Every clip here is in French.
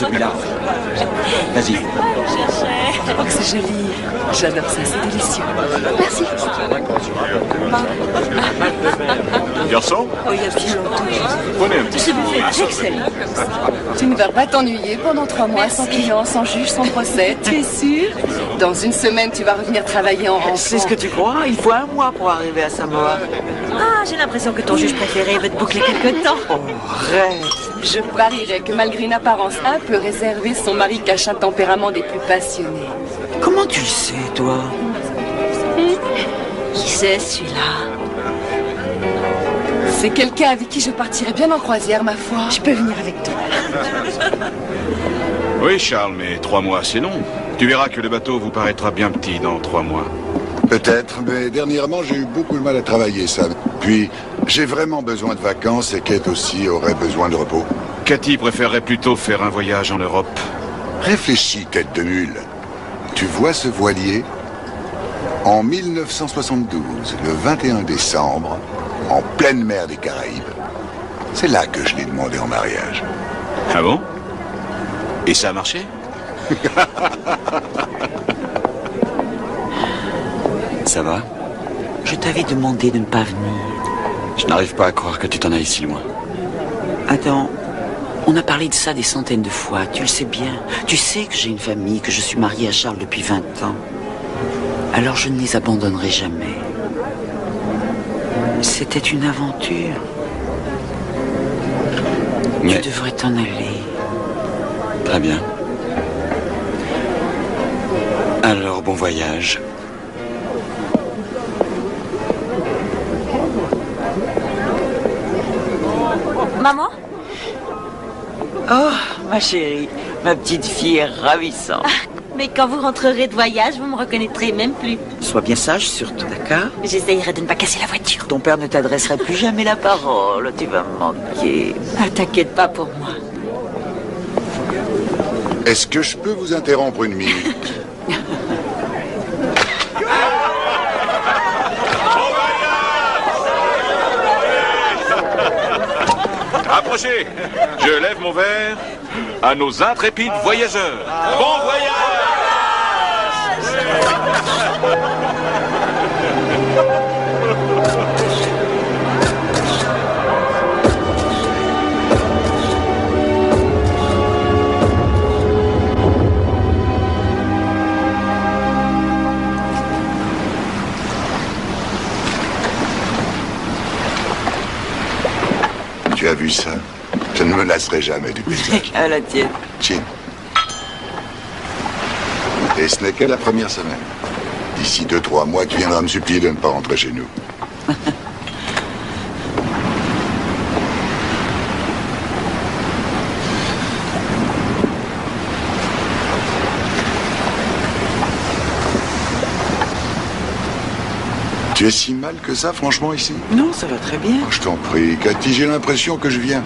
celui-là. Vas-y. Oh, que c'est joli. J'adore ça, c'est délicieux. Merci. Garçon, Oh, il y a bien longtemps que je vous ai prenez un vu. petit. Ce buffet est excellent. Tu ne vas pas t'ennuyer pendant 3 mois sans client, sans juge, sans procès. Tu es sûr? Dans une semaine, tu vas revenir travailler en rentrant. C'est ce que tu crois? Il faut 1 mois pour arriver à Samoa. Ah, j'ai l'impression que ton juge préféré veut te boucler quelque temps. Oh, rêve. Je parierais que malgré une apparence un peu réservée, son mari cache un tempérament des plus passionnés. Comment tu le sais, toi? Qui c'est celui-là? C'est quelqu'un avec qui je partirais bien en croisière, ma foi. Je peux venir avec toi. Oui, Charles, mais 3 mois, c'est long. Tu verras que le bateau vous paraîtra bien petit dans 3 mois. Peut-être, mais dernièrement, j'ai eu beaucoup de mal à travailler, Sam. Puis, j'ai vraiment besoin de vacances et Kate aussi aurait besoin de repos. Cathy préférerait plutôt faire un voyage en Europe. Réfléchis, tête de mule. Tu vois ce voilier? En 1972, le 21 décembre, en pleine mer des Caraïbes, c'est là que je l'ai demandé en mariage. Ah bon? Et ça a marché? Ça va? Je t'avais demandé de ne pas venir. Je n'arrive pas à croire que tu t'en ailles si loin. Attends, on a parlé de ça des centaines de fois, tu le sais bien. Tu sais que j'ai une famille, que je suis mariée à Charles depuis 20 ans. Alors je ne les abandonnerai jamais. C'était une aventure. Ouais. Tu devrais t'en aller. Très bien. Alors, bon voyage. Maman? Oh, ma chérie, ma petite fille est ravissante. Mais quand vous rentrerez de voyage, vous me reconnaîtrez même plus. Sois bien sage surtout, d'accord? J'essayerai de ne pas casser la voiture. Ton père ne t'adresserait plus jamais la parole, tu vas me manquer. Ah, t'inquiète pas pour moi. Est-ce que je peux vous interrompre une minute? Approchez! Je lève mon verre à nos intrépides voyageurs. Bon voyage! Tu as vu ça? Je ne me lasserai jamais du paysage. À la tienne. Chin. Et ce n'est que la première semaine. D'ici 2-3 mois, tu viendras me supplier de ne pas rentrer chez nous. Tu es si mal que ça, franchement, ici? Non, ça va très bien. Oh, je t'en prie, Cathy, j'ai l'impression que je viens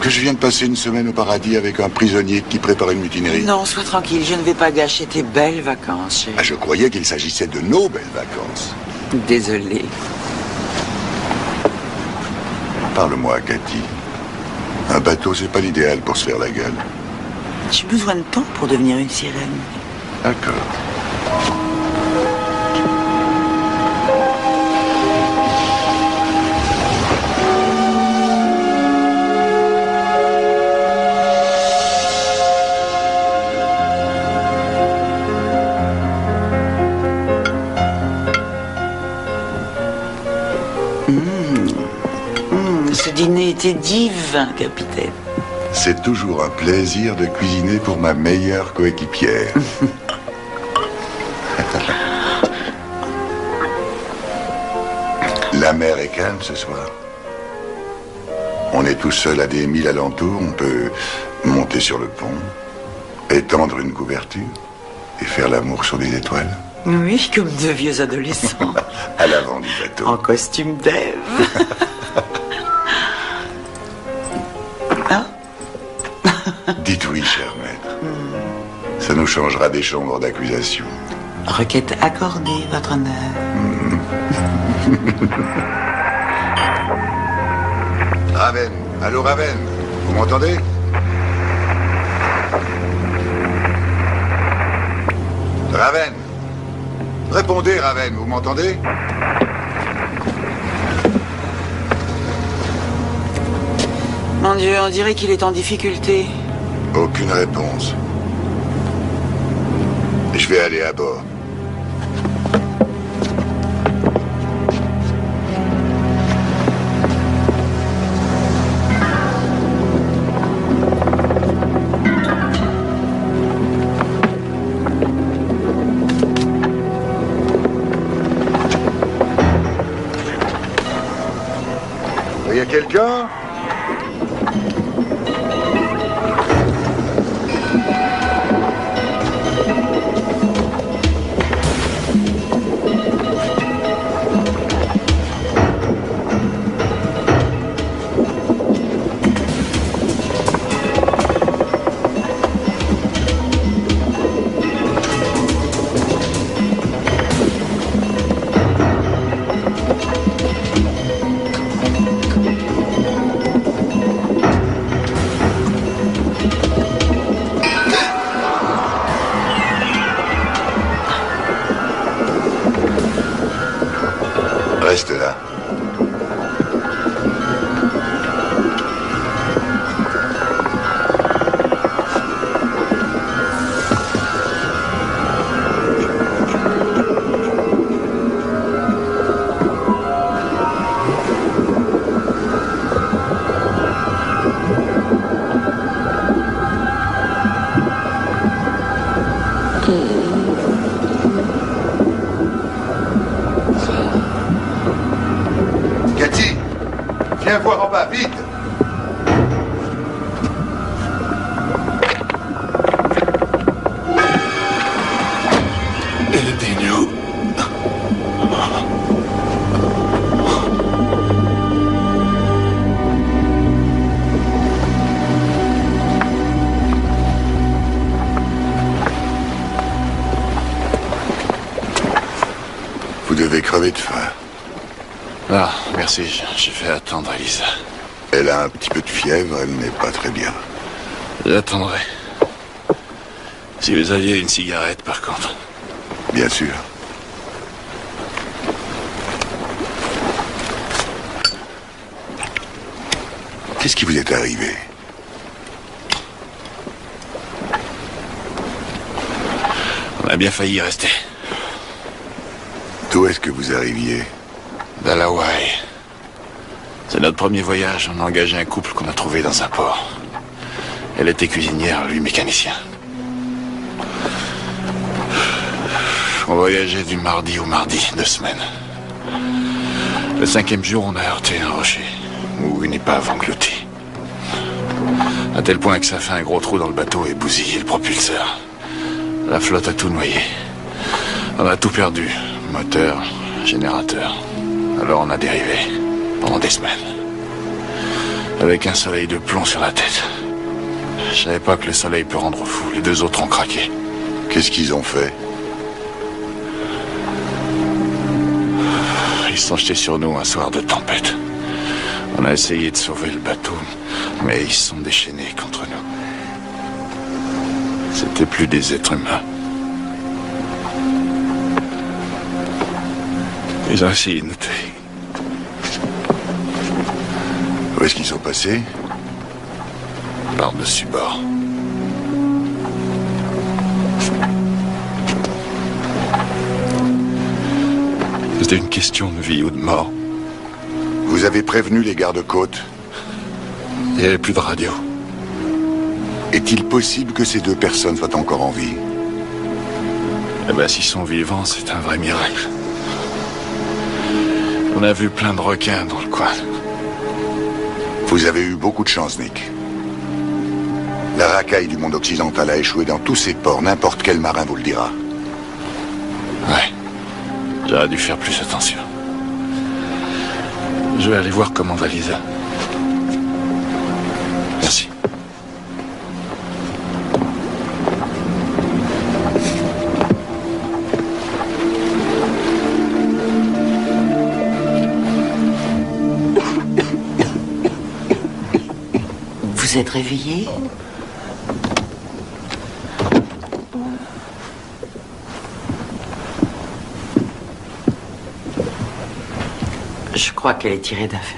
de passer une semaine au paradis avec un prisonnier qui prépare une mutinerie. Non, sois tranquille, je ne vais pas gâcher tes belles vacances, chérie. Ah, je croyais qu'il s'agissait de nos belles vacances. Désolée. Parle-moi, Cathy. Un bateau, c'est pas l'idéal pour se faire la gueule. J'ai besoin de temps pour devenir une sirène. D'accord. Ce dîner était divin, capitaine. C'est toujours un plaisir de cuisiner pour ma meilleure coéquipière. La mer est calme ce soir. On est tout seul à des milles alentours. On peut monter sur le pont, étendre une couverture et faire l'amour sur des étoiles. Oui, comme deux vieux adolescents. À l'avant du bateau. En costume d'Ève. Hein? Dites oui, cher maître. Ça nous changera des chambres d'accusation. Requête accordée, votre honneur. Raven, allô Raven, vous m'entendez? Raven. Répondez, Raven, vous m'entendez? Mon Dieu, on dirait qu'il est en difficulté. Aucune réponse. Je vais aller à bord. Il y a quelqu'un? Reste là. Cathy, viens voir en bas, vite. Aidez-nous. Vous devez crever de faim. Ah, merci, j'ai fait attendre Elisa. Elle a un petit peu de fièvre, elle n'est pas très bien. J'attendrai. Si vous aviez une cigarette, par contre. Bien sûr. Qu'est-ce qui vous est arrivé? On a bien failli y rester. D'où est-ce que vous arriviez? D'Hawaï. C'est notre premier voyage. On a engagé un couple qu'on a trouvé dans un port. Elle était cuisinière, lui mécanicien. On voyageait du mardi au mardi, 2 semaines. Le 5e jour, on a heurté un rocher, où une épave engloutie. À tel point que ça fait un gros trou dans le bateau et bousillé le propulseur. La flotte a tout noyé. On a tout perdu. Moteur, générateur. Alors on a dérivé, pendant des semaines. Avec un soleil de plomb sur la tête. Je savais pas que le soleil peut rendre fou. Les 2 autres ont craqué. Qu'est-ce qu'ils ont fait? Ils se sont jetés sur nous un soir de tempête. On a essayé de sauver le bateau, mais ils se sont déchaînés contre nous. C'était plus des êtres humains. Ils ont essayé de nous tuer. Où est-ce qu'ils sont passés? Par-dessus bord. C'était une question de vie ou de mort. Vous avez prévenu les gardes-côtes? Il n'y avait plus de radio. Est-il possible que ces 2 personnes soient encore en vie? Eh ben, s'ils sont vivants, c'est un vrai miracle. On a vu plein de requins dans le coin. Vous avez eu beaucoup de chance, Nick. La racaille du monde occidental a échoué dans tous ses ports. N'importe quel marin vous le dira. Ouais. J'aurais dû faire plus attention. Je vais aller voir comment va Lisa. Merci. Vous êtes réveillé? crois qu'elle est tirée d'affaire.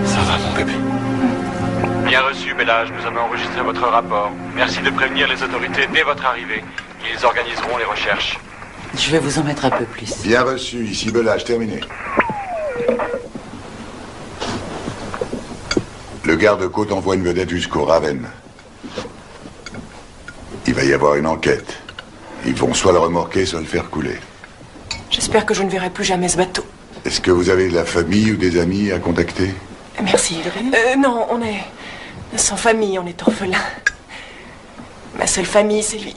Ça va, mon bébé? Bien reçu, Bellage. Nous avons enregistré votre rapport. Merci de prévenir les autorités dès votre arrivée. Ils organiseront les recherches. Je vais vous en mettre un peu plus. Bien reçu, ici Belage, terminé. Le garde-côte envoie une vedette jusqu'au Ravenne. Il va y avoir une enquête. Ils vont soit le remorquer, soit le faire couler. J'espère que je ne verrai plus jamais ce bateau. Est-ce que vous avez de la famille ou des amis à contacter? Merci. Non, on est sans famille, on est orphelins. Ma seule famille, c'est lui.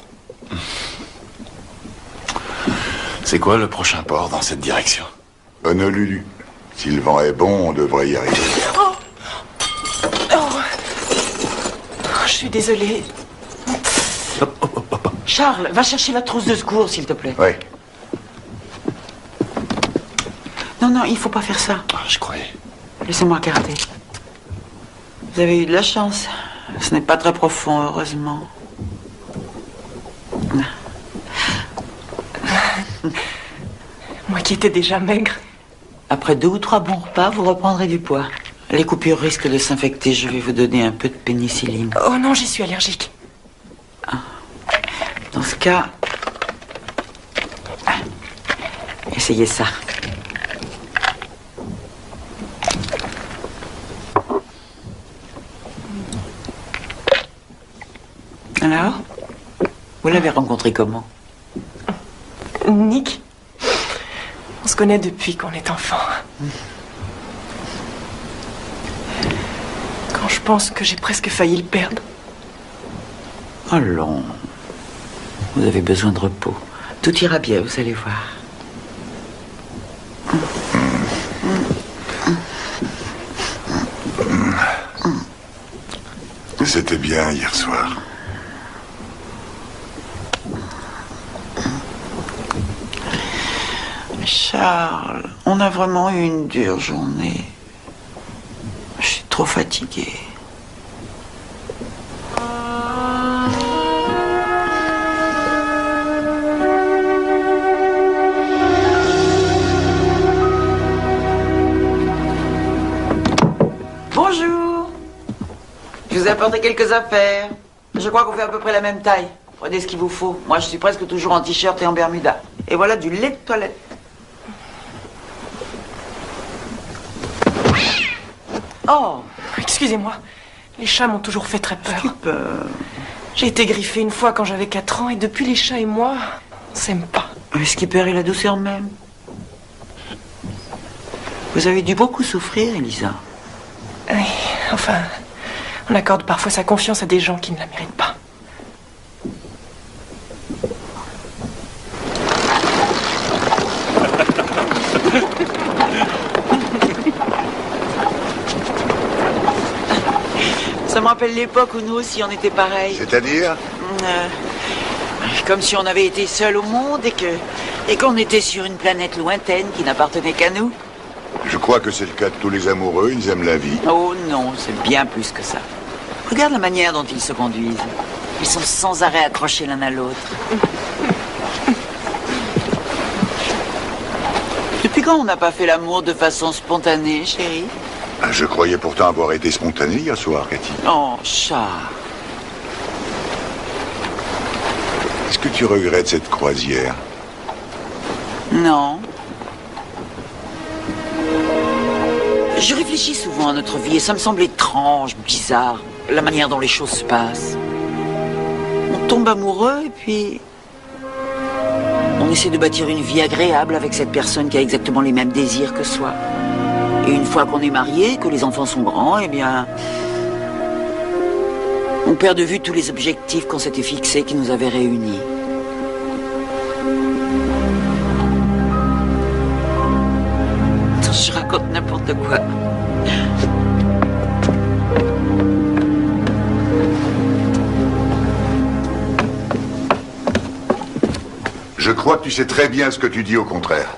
C'est quoi le prochain port dans cette direction? Honolulu. Si le vent est bon, on devrait y arriver. Je suis désolée. Charles, va chercher la trousse de secours, s'il te plaît. Oui. Non, il faut pas faire ça. Ah, je croyais. Laissez-moi regarder. Vous avez eu de la chance. Ce n'est pas très profond, heureusement. Moi qui étais déjà maigre. Après 2 ou 3 bons repas, vous reprendrez du poids. Les coupures risquent de s'infecter. Je vais vous donner un peu de pénicilline. Oh non, j'y suis allergique. Dans ce cas, essayez ça. Alors, vous l'avez rencontré comment? Nick, on se connaît depuis qu'on est enfant. Quand je pense que j'ai presque failli le perdre. Allons, vous avez besoin de repos. Tout ira bien, vous allez voir. C'était bien hier soir. Charles, on a vraiment eu une dure journée. Je suis trop fatiguée. Bonjour. Je vous ai apporté quelques affaires. Je crois qu'on fait à peu près la même taille. Prenez ce qu'il vous faut. Moi, je suis presque toujours en t-shirt et en bermuda. Et voilà du lait de toilette. Oh, Excusez-moi, les chats m'ont toujours fait très peur. J'ai été griffée une fois quand j'avais 4 ans et depuis les chats et moi, on s'aime pas. Skipper et la douceur même. Vous avez dû beaucoup souffrir, Elisa. Oui, enfin, on accorde parfois sa confiance à des gens qui ne la méritent pas. Ça me rappelle l'époque où nous aussi on était pareil. C'est-à-dire? Comme si on avait été seuls au monde et qu'on était sur une planète lointaine qui n'appartenait qu'à nous. Je crois que c'est le cas de tous les amoureux, ils aiment la vie. Oh non, c'est bien plus que ça. Regarde la manière dont ils se conduisent. Ils sont sans arrêt accrochés l'un à l'autre. Depuis quand on n'a pas fait l'amour de façon spontanée, chérie? Je croyais pourtant avoir été spontané hier soir, Cathy. Oh, Charles. Est-ce que tu regrettes cette croisière? Non. Je réfléchis souvent à notre vie et ça me semble étrange, bizarre, la manière dont les choses se passent. On tombe amoureux et puis on essaie de bâtir une vie agréable avec cette personne qui a exactement les mêmes désirs que soi. Et une fois qu'on est marié, que les enfants sont grands, eh bien, on perd de vue tous les objectifs qu'on s'était fixés qui nous avaient réunis. Je raconte n'importe quoi. Je Je crois que tu sais très bien ce que tu dis au contraire.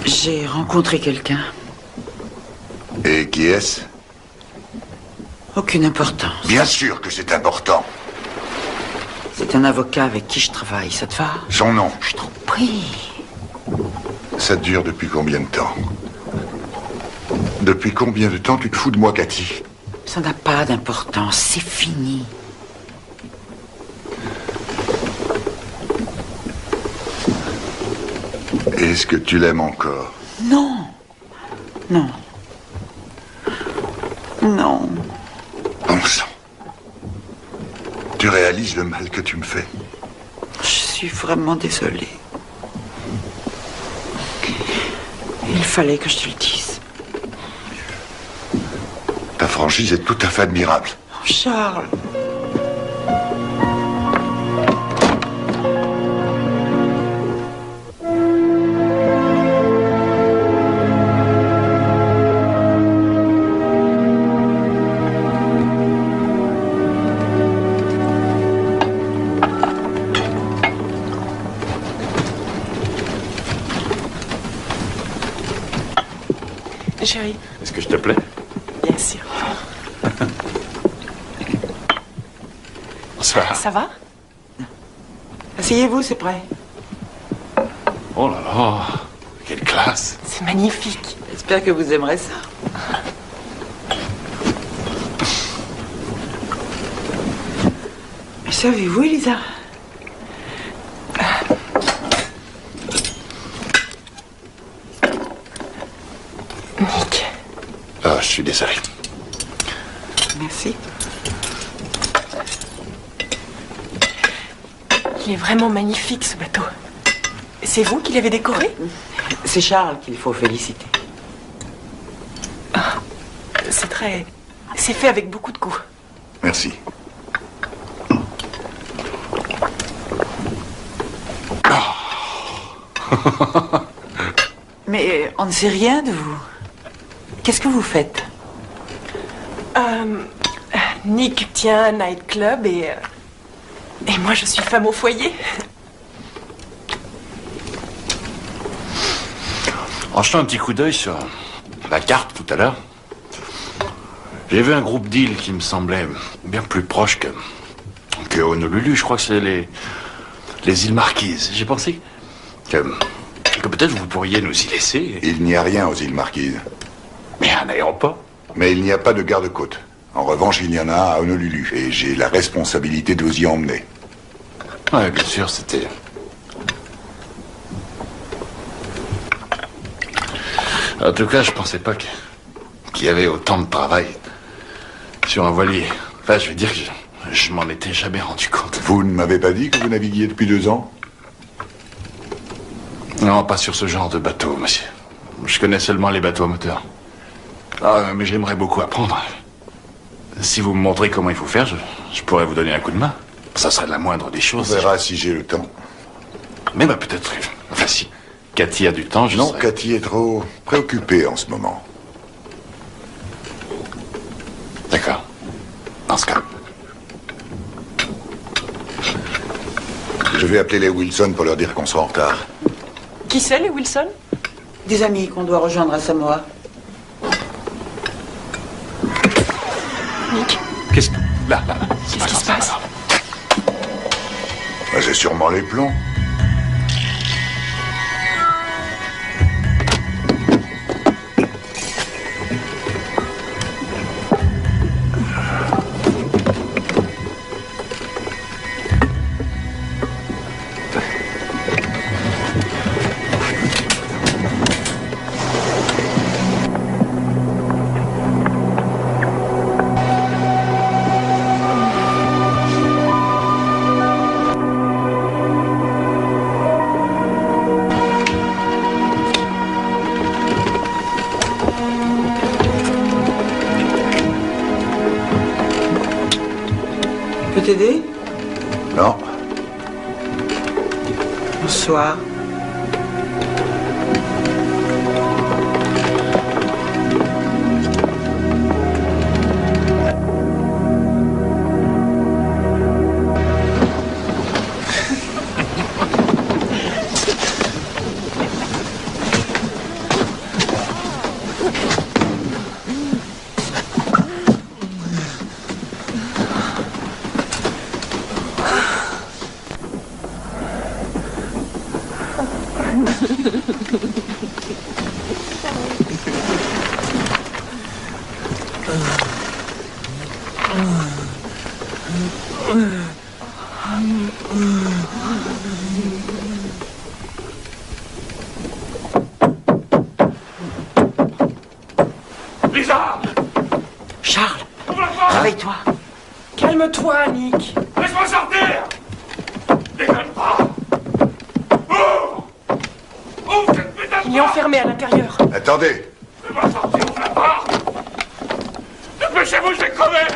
J'ai rencontré quelqu'un. Et qui est-ce? Aucune importance. Bien sûr que c'est important. C'est un avocat avec qui je travaille, ça te va? Son nom. Je t'en prie. Ça dure depuis combien de temps? Depuis combien de temps tu te fous de moi, Cathy? Ça n'a pas d'importance, c'est fini. Est-ce que tu l'aimes encore? Non. Non. Non. Bon sang. Tu réalises le mal que tu me fais? Je suis vraiment désolée. Il fallait que je te le dise. Ta franchise est tout à fait admirable. Oh, Charles. Chérie, Est-ce que je te plais? bien sûr. Bonsoir. Ça va? Asseyez-vous, c'est prêt. Oh là là, quelle classe. C'est magnifique. J'espère que vous aimerez ça. Savez-vous, Elisa? Nick, Ah, je suis désolé. Merci. il est vraiment magnifique ce bateau. C'est vous qui l'avez décoré? C'est Charles qu'il faut féliciter. C'est très... C'est fait avec beaucoup de goût. Merci. Mais on ne sait rien de vous. Qu'est-ce que vous faites? Nick tient un nightclub et moi je suis femme au foyer. En jetant un petit coup d'œil sur la carte tout à l'heure, j'ai vu un groupe d'îles qui me semblait bien plus proche que Honolulu. Je crois que c'est les îles Marquises. J'ai pensé que peut-être vous pourriez nous y laisser. Il n'y a rien aux îles Marquises. Mais un aéroport. Mais il n'y a pas de garde-côte. En revanche, il y en a un à Honolulu. Et j'ai la responsabilité de vous y emmener. Ouais, bien sûr, c'était... En tout cas, je pensais pas qu'il y avait autant de travail sur un voilier. Enfin, je veux dire que je m'en étais jamais rendu compte. Vous ne m'avez pas dit que vous naviguiez depuis 2 ans? Non, pas sur ce genre de bateau, monsieur. Je connais seulement les bateaux à moteur. Ah, mais j'aimerais beaucoup apprendre. Si vous me montrez comment il faut faire, je pourrais vous donner un coup de main. Ça serait la moindre des On choses. verra si j'ai le temps. Mais bah peut-être... Enfin, si Cathy a du temps, je Non, serais... Cathy est trop préoccupée en ce moment. D'accord. Dans ce cas. Je vais appeler les Wilson pour leur dire qu'on sera en retard. Qui c'est les Wilson? Des amis qu'on doit rejoindre à Samoa. Nick, Qu'est-ce que... Là. qu'est-ce qui se passe? C'est sûrement les plombs. Je peux t'aider? Non. Bonsoir. Lisa! Charles, Ouvre la porte! réveille-toi. Calme-toi, Nick. Laisse-moi sortir! Déconne pas! Ouvre! Ouvre cette putain de Il est enfermé à l'intérieur. Attendez. Fais-moi sortir, ouvre la porte! Dépêchez-vous, je vais crever!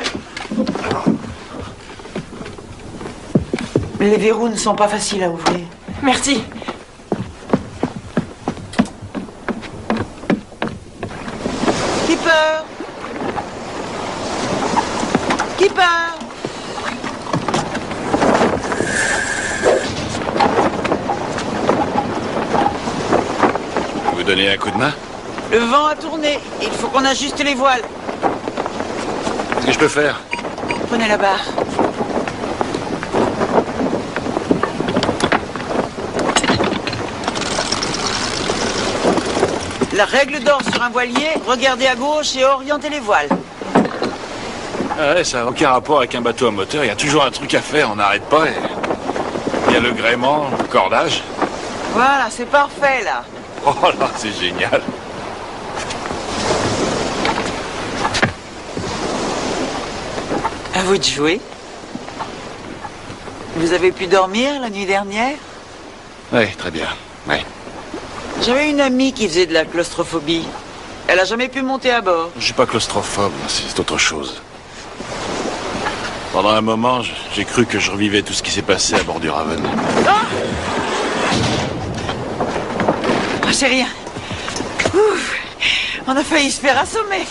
Les verrous ne sont pas faciles à ouvrir. Merci. Keeper! Keeper! Vous donnez un coup de main? Le vent a tourné. Il faut qu'on ajuste les voiles. Qu'est-ce que je peux faire? Prenez la barre. La règle d'or sur un voilier, regardez à gauche et orientez les voiles. Ah ouais, ça n'a aucun rapport avec un bateau à moteur. Il y a toujours un truc à faire, on n'arrête pas. Il y a le gréement, le cordage. Voilà, c'est parfait là. Oh là, c'est génial. À vous de jouer. Vous avez pu dormir la nuit dernière? Oui, très bien. Oui. J'avais une amie qui faisait de la claustrophobie. Elle a jamais pu monter à bord. Je suis pas claustrophobe, c'est autre chose. Pendant un moment, j'ai cru que je revivais tout ce qui s'est passé à bord du Raven. Ah, c'est rien. Ouf, on a failli se faire assommer.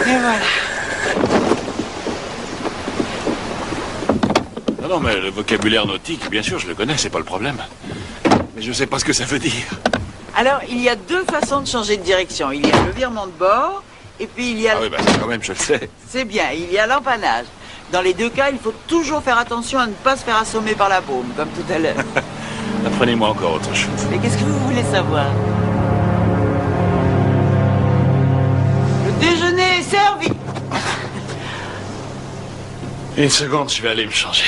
Et voilà. Non, mais le vocabulaire nautique, bien sûr, je le connais, c'est pas le problème. Mais je sais pas ce que ça veut dire. Alors, il y a deux façons de changer de direction. Il y a le virement de bord, et puis il y a... Ah oui, bah ça quand même, je le sais. C'est bien, il y a l'empannage. Dans les deux cas, il faut toujours faire attention à ne pas se faire assommer par la baume, comme tout à l'heure. Apprenez-moi encore autre chose. Mais qu'est-ce que vous voulez savoir? Le déjeuner est servi. Une seconde, je vais aller me changer.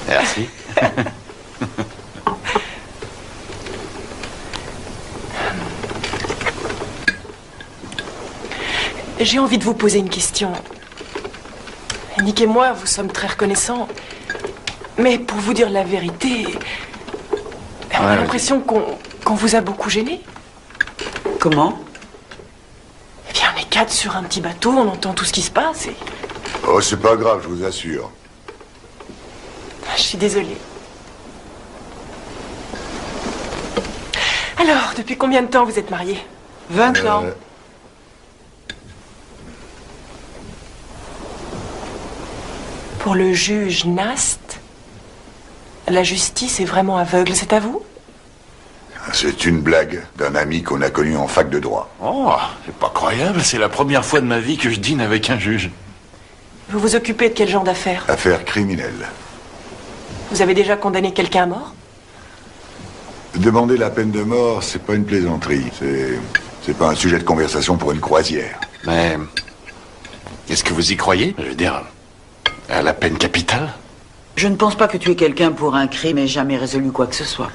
Merci. J'ai envie de vous poser une question. Nick et moi, vous sommes très reconnaissants. Mais pour vous dire la vérité, on a l'impression qu'on vous a beaucoup gêné. Comment? Eh bien, on est quatre sur un petit bateau, on entend tout ce qui se passe et... Oh, c'est pas grave, je vous assure. Je suis désolée. Alors, depuis combien de temps vous êtes mariés? 20 ans. Pour le juge Nast, la justice est vraiment aveugle, c'est à vous? C'est une blague d'un ami qu'on a connu en fac de droit. Oh, c'est pas croyable, c'est la première fois de ma vie que je dîne avec un juge. Vous vous occupez de quel genre d'affaires? Affaire criminelle. Vous avez déjà condamné quelqu'un à mort? Demander la peine de mort, c'est pas une plaisanterie. C'est pas un sujet de conversation pour une croisière. Mais est-ce que vous y croyez? Je veux dire, à la peine capitale? Je ne pense pas que tuer quelqu'un pour un crime ait jamais résolu quoi que ce soit.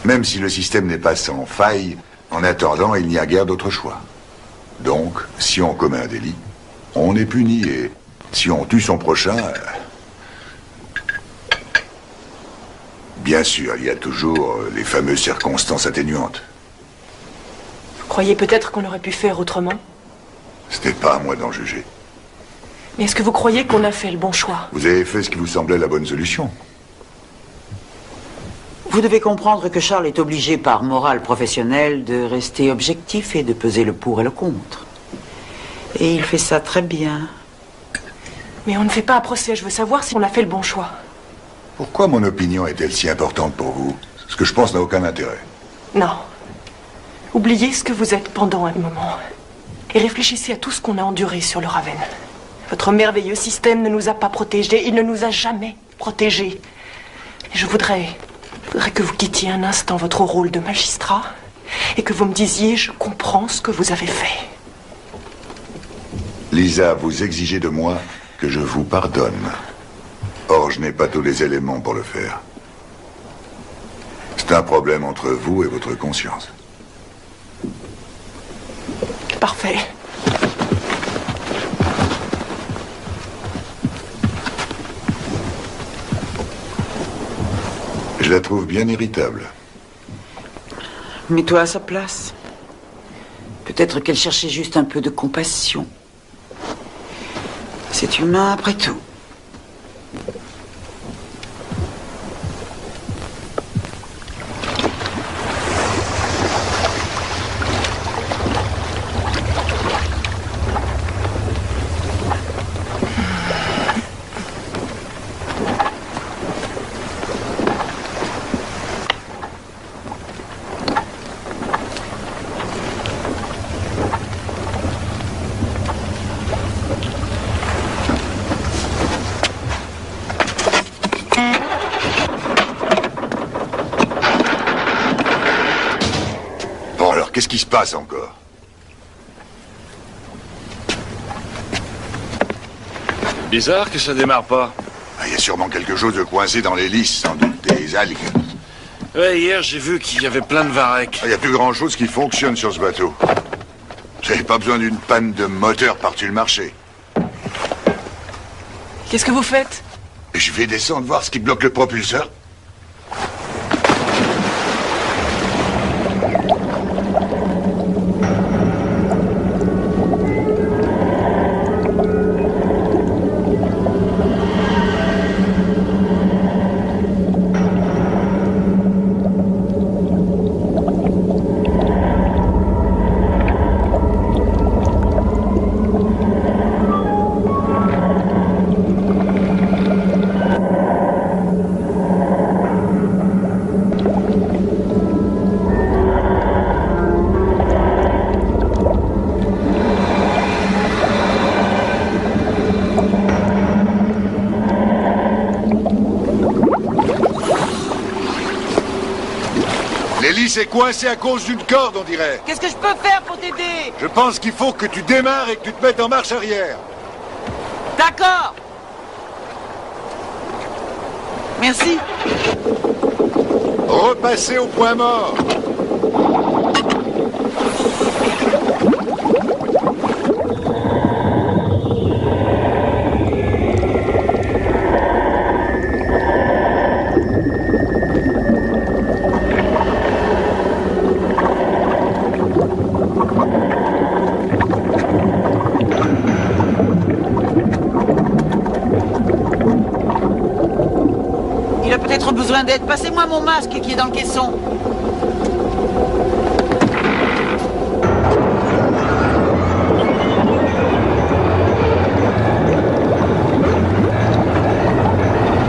Même si le système n'est pas sans faille, en attendant, il n'y a guère d'autre choix. Donc, si on commet un délit, on est puni et si on tue son prochain... Bien sûr, il y a toujours les fameuses circonstances atténuantes. Vous croyez peut-être qu'on aurait pu faire autrement? Ce n'est pas à moi d'en juger. Mais est-ce que vous croyez qu'on a fait le bon choix? Vous avez fait ce qui vous semblait la bonne solution. Vous devez comprendre que Charles est obligé par morale professionnelle de rester objectif et de peser le pour et le contre. Et il fait ça très bien. Mais on ne fait pas un procès, je veux savoir si on a fait le bon choix. Pourquoi mon opinion est-elle si importante pour vous? Ce que je pense n'a aucun intérêt. Non. Oubliez ce que vous êtes pendant un moment. Et réfléchissez à tout ce qu'on a enduré sur le Raven. Votre merveilleux système ne nous a pas protégés. Il ne nous a jamais protégés. Et je voudrais que vous quittiez un instant votre rôle de magistrat et que vous me disiez, je comprends ce que vous avez fait. Lisa, vous exigez de moi que je vous pardonne. Or, je n'ai pas tous les éléments pour le faire. C'est un problème entre vous et votre conscience. Parfait. Je la trouve bien irritable. Mets-toi à sa place. Peut-être qu'elle cherchait juste un peu de compassion. C'est humain après tout. Bon alors, qu'est-ce qui se passe encore? Bizarre que ça démarre pas. Il y a sûrement quelque chose de coincé dans l'hélice, sans doute des algues. Ouais, hier j'ai vu qu'il y avait plein de varech. Il n'y a plus grand-chose qui fonctionne sur ce bateau. J'avais pas besoin d'une panne de moteur par-dessus le marché. Qu'est-ce que vous faites? Je vais descendre voir ce qui bloque le propulseur. L'hélice est coincée à cause d'une corde, on dirait. Qu'est-ce que je peux faire pour t'aider? Je pense qu'il faut que tu démarres et que tu te mettes en marche arrière. D'accord. Merci. Repassez au point mort. Il a peut-être besoin d'aide. Passez-moi mon masque qui est dans le caisson.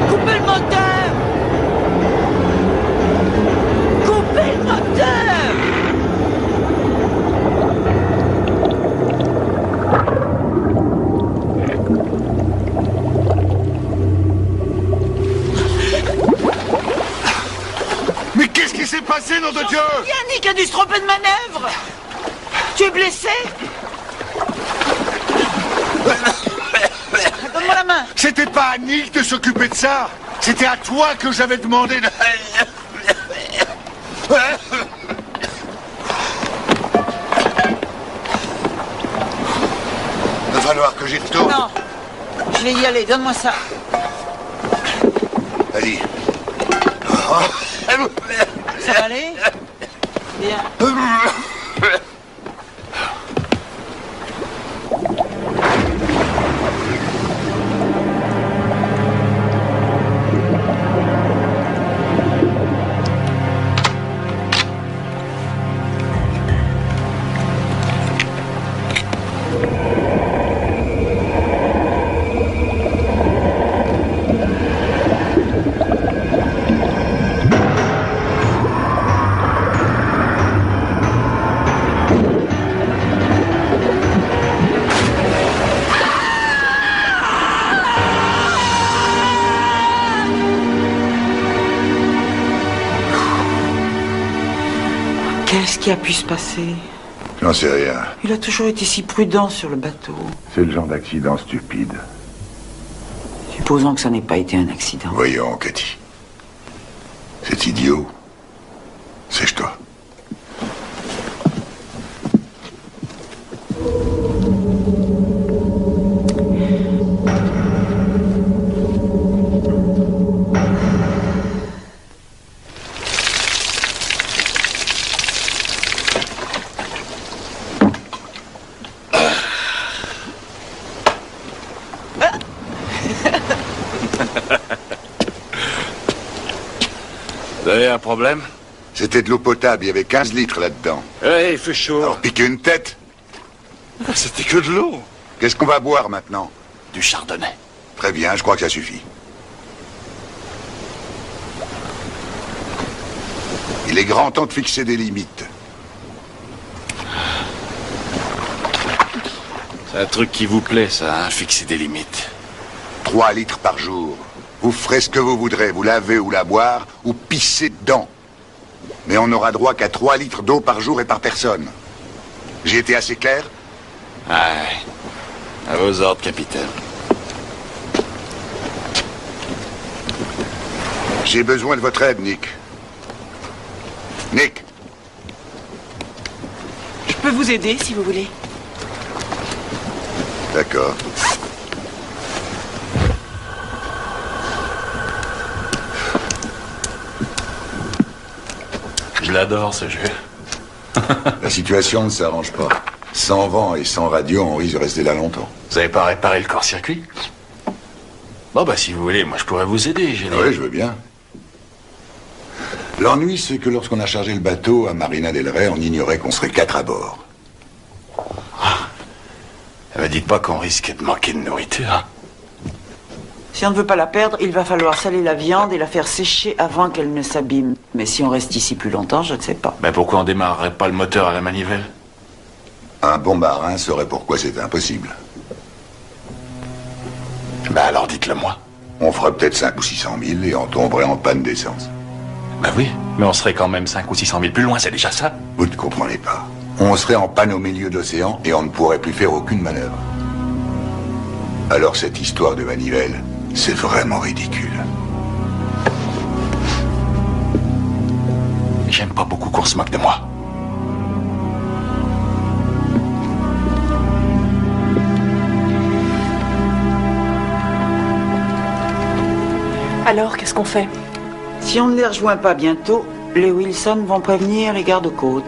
Coupez le moteur! Coupez le moteur! Mais qu'est-ce qui s'est passé, nom de Dieu? Yannick a dû se tromper de manœuvre! Tu es blessé? Donne-moi la main! C'était pas à Nick de s'occuper de ça. C'était à toi que j'avais demandé de... Va falloir que j'y retourne. Non, je vais y aller, donne-moi ça. Vas-y. Ça va aller? Bien. Qu'est-ce qui a pu se passer? J'en sais rien. Il a toujours été si prudent sur le bateau. C'est le genre d'accident stupide. Supposons que ça n'ait pas été un accident. Voyons, Cathy. C'est idiot. Sèche-toi. Vous avez un problème? C'était de l'eau potable, il y avait 15 litres là-dedans. Ouais, il fait chaud. Alors piquez une tête. C'était que de l'eau. Qu'est-ce qu'on va boire maintenant? Du chardonnay. Très bien, je crois que ça suffit. Il est grand temps de fixer des limites. C'est un truc qui vous plaît, ça, hein, fixer des limites. 3 litres par jour. Vous ferez ce que vous voudrez, vous lavez ou la boire, ou pisser dedans. Mais on n'aura droit qu'à 3 litres d'eau par jour et par personne. J'ai été assez clair? Ouais. À vos ordres, capitaine. J'ai besoin de votre aide, Nick. Nick, Je peux vous aider si vous voulez. d'accord. Je l'adore, ce jeu. La situation ne s'arrange pas. Sans vent et sans radio, on risque de rester là longtemps. Vous avez pas réparé le corps-circuit? Bon, bah, si vous voulez, moi, je pourrais vous aider, j'ai Oui, je veux bien. L'ennui, c'est que lorsqu'on a chargé le bateau à Marina del Rey, on ignorait qu'on serait 4 à bord. Dites pas qu'on risque de manquer de nourriture. Si on ne veut pas la perdre, il va falloir saler la viande et la faire sécher avant qu'elle ne s'abîme. Mais si on reste ici plus longtemps, je ne sais pas. Ben pourquoi on démarrerait pas le moteur à la manivelle? Un bon marin saurait pourquoi c'était impossible. Ben alors dites-le moi. On ferait peut-être 5 ou 600 000 et on tomberait en panne d'essence. Ben oui, mais on serait quand même 5 ou 600 000 plus loin, c'est déjà ça. Vous ne comprenez pas. On serait en panne au milieu d'océan et on ne pourrait plus faire aucune manœuvre. Alors cette histoire de manivelle, c'est vraiment ridicule. J'aime pas beaucoup qu'on se moque de moi. Alors, qu'est-ce qu'on fait? Si on ne les rejoint pas bientôt, les Wilson vont prévenir les gardes-côtes.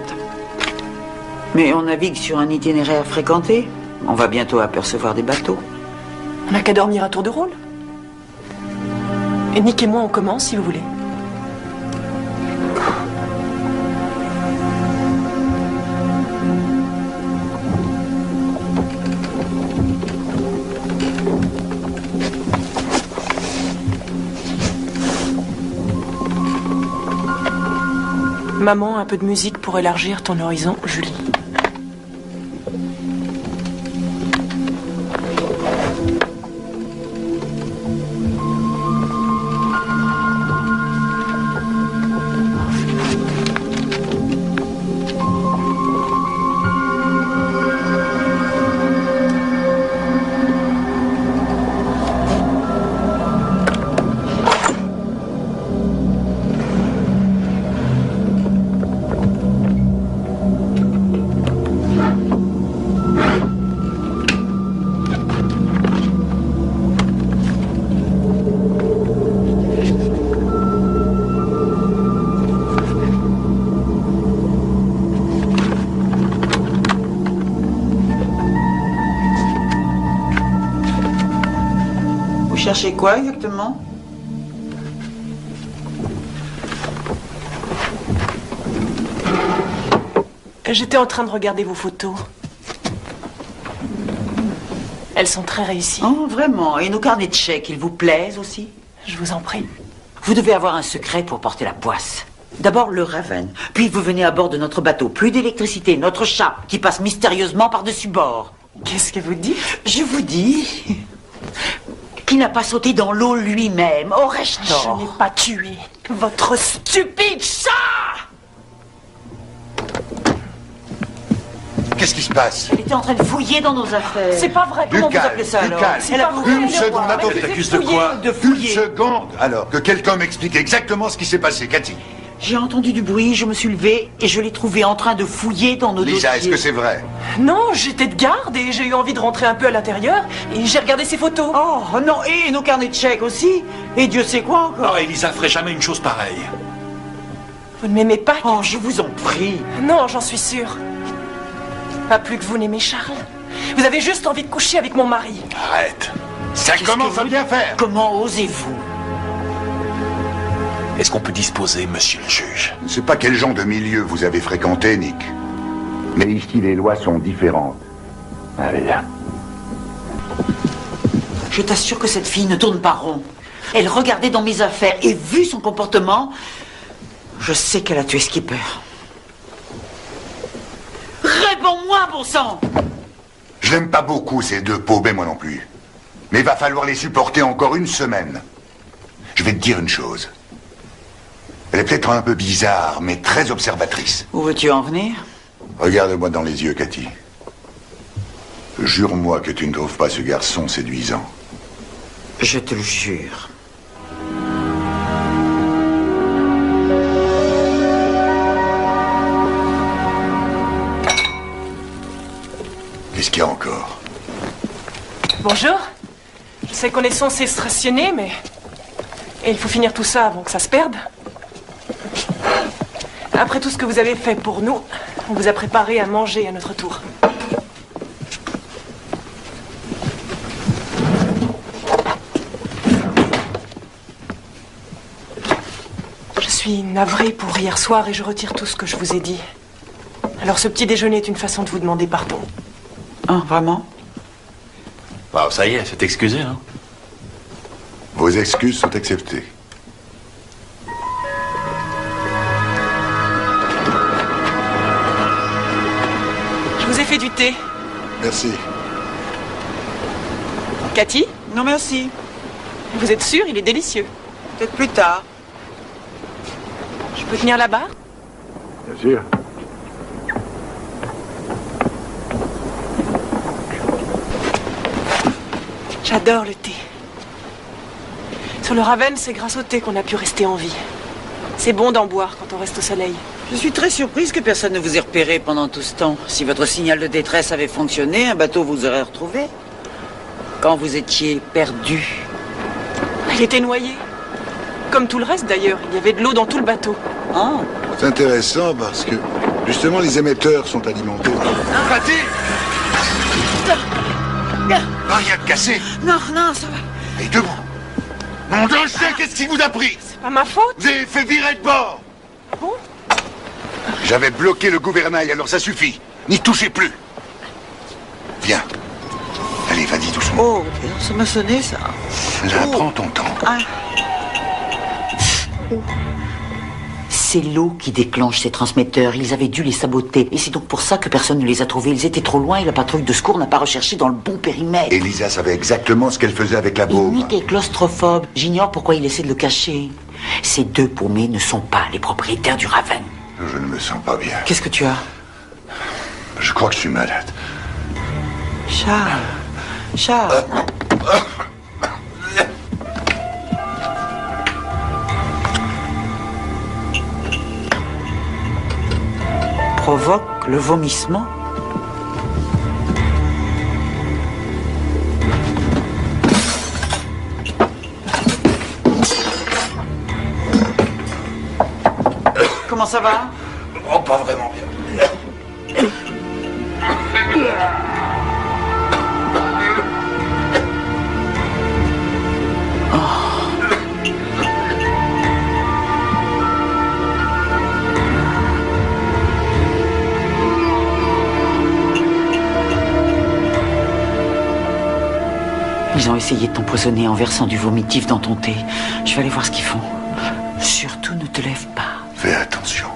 Mais on navigue sur un itinéraire fréquenté. On va bientôt apercevoir des bateaux. On n'a qu'à dormir à tour de rôle. Et Nick et moi, on commence, si vous voulez. Maman, un peu de musique pour élargir ton horizon, Julie. Vous cherchez quoi exactement? J'étais en train de regarder vos photos. Elles sont très réussies. Oh, vraiment? Et nos carnets de chèques, ils vous plaisent aussi? Je vous en prie. Vous devez avoir un secret pour porter la poisse. D'abord le Raven, puis vous venez à bord de notre bateau. Plus d'électricité, notre chat qui passe mystérieusement par-dessus bord. Qu'est-ce que vous dites? Je vous dis qu'il n'a pas sauté dans l'eau lui-même. Aurais-je tort? Je n'ai pas tué votre stupide chat! qu'est-ce qui se passe? Elle était en train de fouiller dans nos affaires. C'est pas vrai. Comment vous calme, appelez ça du alors? calme. C'est pas vrai. Une seconde, attendez. Elle t'accuse de quoi? De Une fouiller. seconde. Alors, que quelqu'un m'explique exactement ce qui s'est passé, Cathy. J'ai entendu du bruit, je me suis levée et je l'ai trouvé en train de fouiller dans nos Lisa, est-ce dossiers. que c'est vrai? Non, j'étais de garde et j'ai eu envie de rentrer un peu à l'intérieur et j'ai regardé ses photos. Oh non, et nos carnets de chèques aussi. Et Dieu sait quoi encore. Non, Elisa ferait jamais une chose pareille. Vous ne m'aimez pas? Oh, je vous en prie. Non, j'en suis sûre. Pas plus que vous n'aimez Charles. Vous avez juste envie de coucher avec mon mari. Arrête. Ça Qu'est-ce commence que à vous- bien faire. Comment osez-vous? Est-ce qu'on peut disposer, monsieur le juge? Je ne sais pas quel genre de milieu vous avez fréquenté, Nick. Mais ici, les lois sont différentes. Allez, là. Je t'assure que cette fille ne tourne pas rond. Elle regardait dans mes affaires et vu son comportement, je sais qu'elle a tué Skipper. Réponds-moi, bon sang! Je l'aime pas beaucoup, ces deux pauvres, moi non plus. Mais il va falloir les supporter encore une semaine. Je vais te dire une chose. Elle est peut-être un peu bizarre, mais très observatrice. Où veux-tu en venir? Regarde-moi dans les yeux, Cathy. Jure-moi que tu ne trouves pas ce garçon séduisant. Je te le jure. Qu'est-ce qu'il y a encore? Bonjour. Je sais qu'on est censé se rationner, mais... Et il faut finir tout ça avant que ça se perde. Après tout ce que vous avez fait pour nous, on vous a préparé à manger à notre tour. Je suis navrée pour hier soir et je retire tout ce que je vous ai dit. Alors ce petit déjeuner est une façon de vous demander pardon. Ah, vraiment? Bah, ça y est, c'est excusé, hein? Vos excuses sont acceptées. Je vous ai fait du thé. Merci. Cathy, Non, merci. vous êtes sûre, il est délicieux. Peut-être plus tard. Je peux tenir là-bas? Bien sûr. J'adore le thé. Sur le Raven, c'est grâce au thé qu'on a pu rester en vie. C'est bon d'en boire quand on reste au soleil. Je suis très surprise que personne ne vous ait repéré pendant tout ce temps. Si votre signal de détresse avait fonctionné, un bateau vous aurait retrouvé. Quand vous étiez perdu. Il était noyé. Comme tout le reste d'ailleurs, il y avait de l'eau dans tout le bateau. Ah, C'est intéressant parce que, justement, les émetteurs sont alimentés. Cathy! Rien de cassé. non, non, ça va. Et debout. Mon Dieu, je sais, qu'est-ce qui vous a pris? C'est pas ma faute. Vous avez fait virer de bord. Bon. J'avais bloqué le gouvernail, alors ça suffit. N'y touchez plus. Viens. Allez, vas-y doucement. Oh, ça m'a sonné, ça. Là, Oh. prends ton temps. Ah. C'est l'eau qui déclenche ces transmetteurs. Ils avaient dû les saboter. Et c'est donc pour ça que personne ne les a trouvés. Ils étaient trop loin et la patrouille de secours n'a pas recherché dans le bon périmètre. Elisa savait exactement ce qu'elle faisait avec la Et bombe. Nick est claustrophobe. J'ignore pourquoi il essaie de le cacher. Ces deux paumés ne sont pas les propriétaires du Raven. Je ne me sens pas bien. Qu'est-ce que tu as? Je crois que je suis malade. Charles. Charles. Provoque le vomissement. Comment ça va? Oh, pas vraiment bien. Ils ont essayé de t'empoisonner en versant du vomitif dans ton thé. Je vais aller voir ce qu'ils font. Surtout ne te lève pas. Fais attention.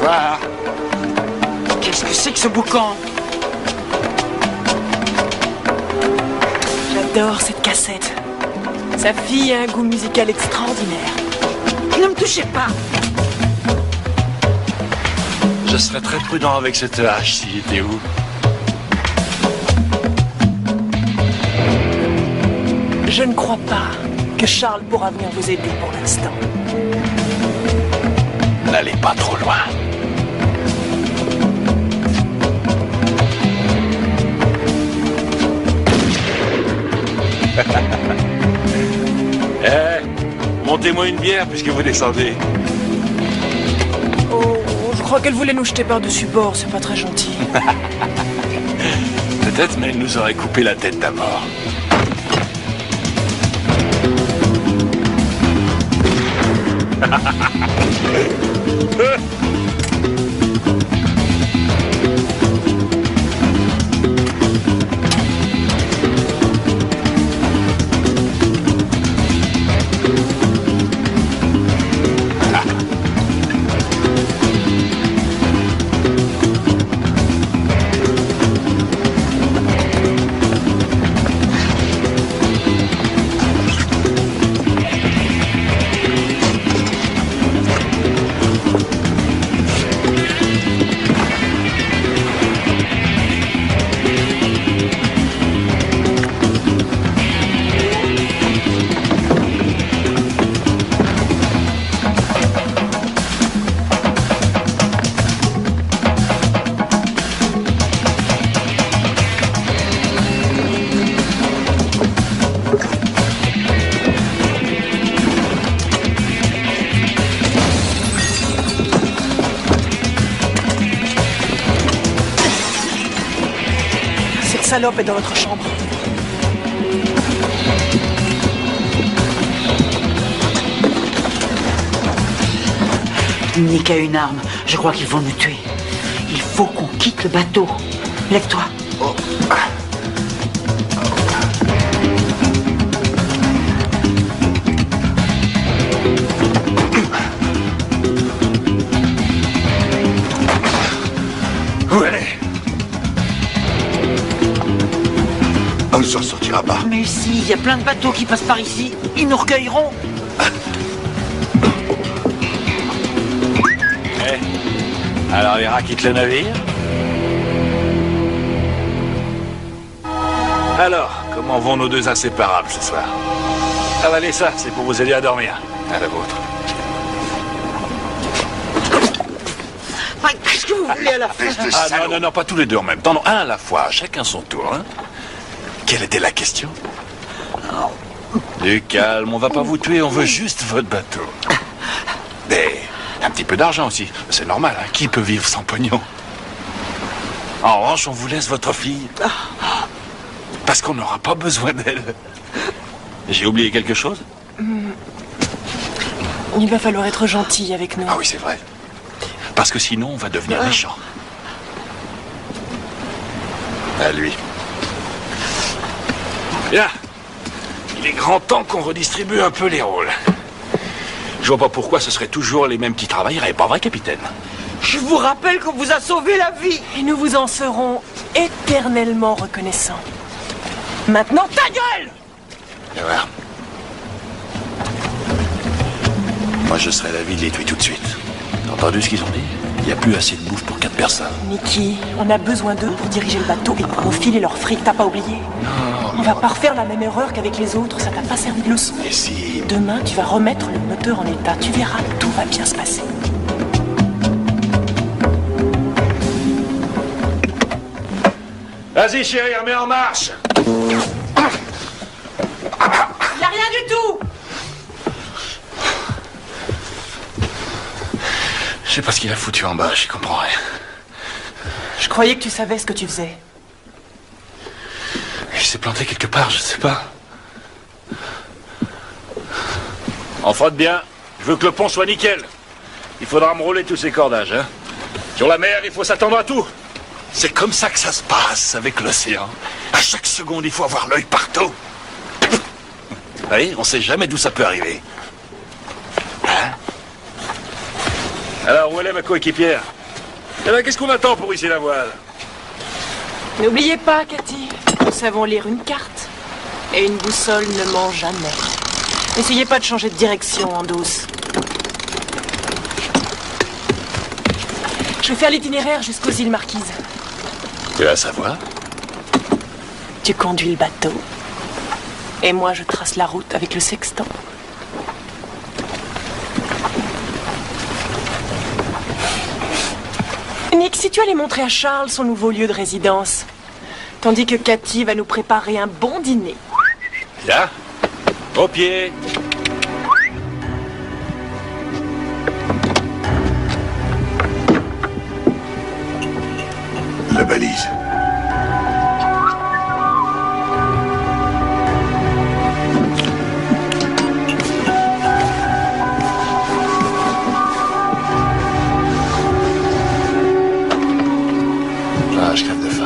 Bonsoir. Qu'est-ce que c'est que ce boucan? J'adore cette cassette. Sa fille a un goût musical extraordinaire. Ne me touchez pas. Je serais très prudent avec cette hache s'il était où. Je ne crois pas que Charles pourra venir vous aider pour l'instant. N'allez pas trop loin. Montez-moi une bière puisque vous descendez. Oh, je crois qu'elle voulait nous jeter par-dessus bord, c'est pas très gentil. Peut-être, mais elle nous aurait coupé la tête à mort. Cette salope est dans votre chambre. Il n'est qu'à une arme. Je crois qu'ils vont nous tuer. Il faut qu'on quitte le bateau. Lève-toi. Oh. Où elle est? On ne s'en sortira pas. Mais si, il y a plein de bateaux qui passent par ici. Ils nous recueilleront. Alors les rats quittent le navire? Alors, comment vont nos deux inséparables ce soir? Avalez ça, c'est pour vous aider à dormir. À la vôtre. Enfin, qu'est-ce que vous voulez à la fin? Espèce de Ah salaud. non, pas tous les deux en même temps. Non, un à la fois, chacun son tour. Hein. Quelle était la question? Du calme, on va pas vous tuer, on veut juste votre bateau. Mais un petit peu d'argent aussi, c'est normal, hein. Qui peut vivre sans pognon? En revanche, on vous laisse votre fille. Parce qu'on n'aura pas besoin d'elle. J'ai oublié quelque chose? Il va falloir être gentil avec nous. Ah oui, c'est vrai. Parce que sinon, on va devenir méchant. À lui. Bien. Il est grand temps qu'on redistribue un peu les rôles. Je vois pas pourquoi ce serait toujours les mêmes qui travailleraient, pas vrai, capitaine? Je vous rappelle qu'on vous a sauvé la vie. Et nous vous en serons éternellement reconnaissants. Maintenant, ta gueule! Et voilà. Moi, je serais d'avis de les tuer tout de suite. T'as entendu ce qu'ils ont dit? Il n'y a plus assez de bouffe pour 4 personnes. Nicky, on a besoin d'eux pour diriger le bateau et pour nous filer leur fric, t'as pas oublié? On va pas refaire la même erreur qu'avec les autres, ça t'a pas servi de leçon. Et si... Demain, tu vas remettre le moteur en état, tu verras, tout va bien se passer. Vas-y, chérie, remets en marche. Y a rien du tout! Je sais pas ce qu'il a foutu en bas, j'y comprends rien. Je croyais que tu savais ce que tu faisais. Il s'est planté quelque part, je sais pas. On frotte bien. Je veux que le pont soit nickel. Il faudra me rouler tous ces cordages, hein. Sur la mer, il faut s'attendre à tout. C'est comme ça que ça se passe avec l'océan. À chaque seconde, il faut avoir l'œil partout. Vous voyez, on sait jamais d'où ça peut arriver. Hein? Alors, où elle est ma coéquipière? Eh ben, qu'est-ce qu'on attend pour hisser la voile? N'oubliez pas, Cathy, nous savons lire une carte. Et une boussole ne ment jamais. N'essayez pas de changer de direction en douce. Je vais faire l'itinéraire jusqu'aux îles Marquises. Et à savoir? Tu conduis le bateau. Et moi, je trace la route avec le sextant. Nick, si tu allais montrer à Charles son nouveau lieu de résidence, tandis que Cathy va nous préparer un bon dîner. Là, au pied. La balise. Ah, je crève de faim.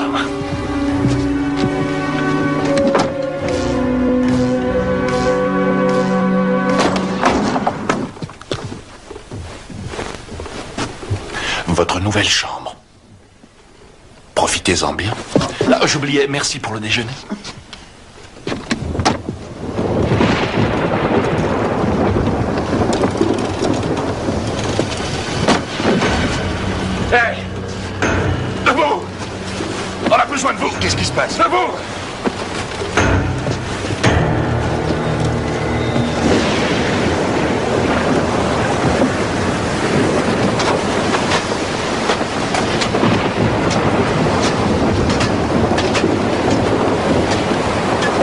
Votre nouvelle chambre. Profitez-en bien. Ah, j'oubliais, merci pour le déjeuner. Hey! Debout! On a besoin de vous! Qu'est-ce qui se passe? Debout!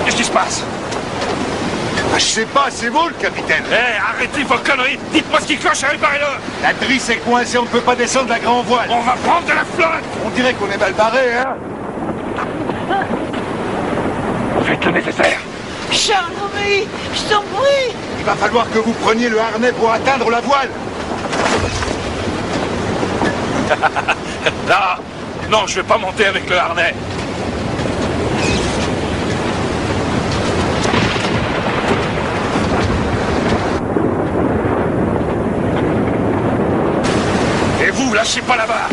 Qu'est-ce qui se passe? Ah, je sais pas, c'est vous le capitaine. Hey, arrêtez vos conneries! Dites-moi ce qui cloche et réparez-le! La drisse est coincée, on ne peut pas descendre la grand voile. On va prendre de la flotte! On dirait qu'on est mal barré, hein? Faites le nécessaire! Charles, oui, je t'en prie. Il va falloir que vous preniez le harnais pour atteindre la voile. Là, non, je vais pas monter avec le harnais. Et vous, lâchez pas la barre.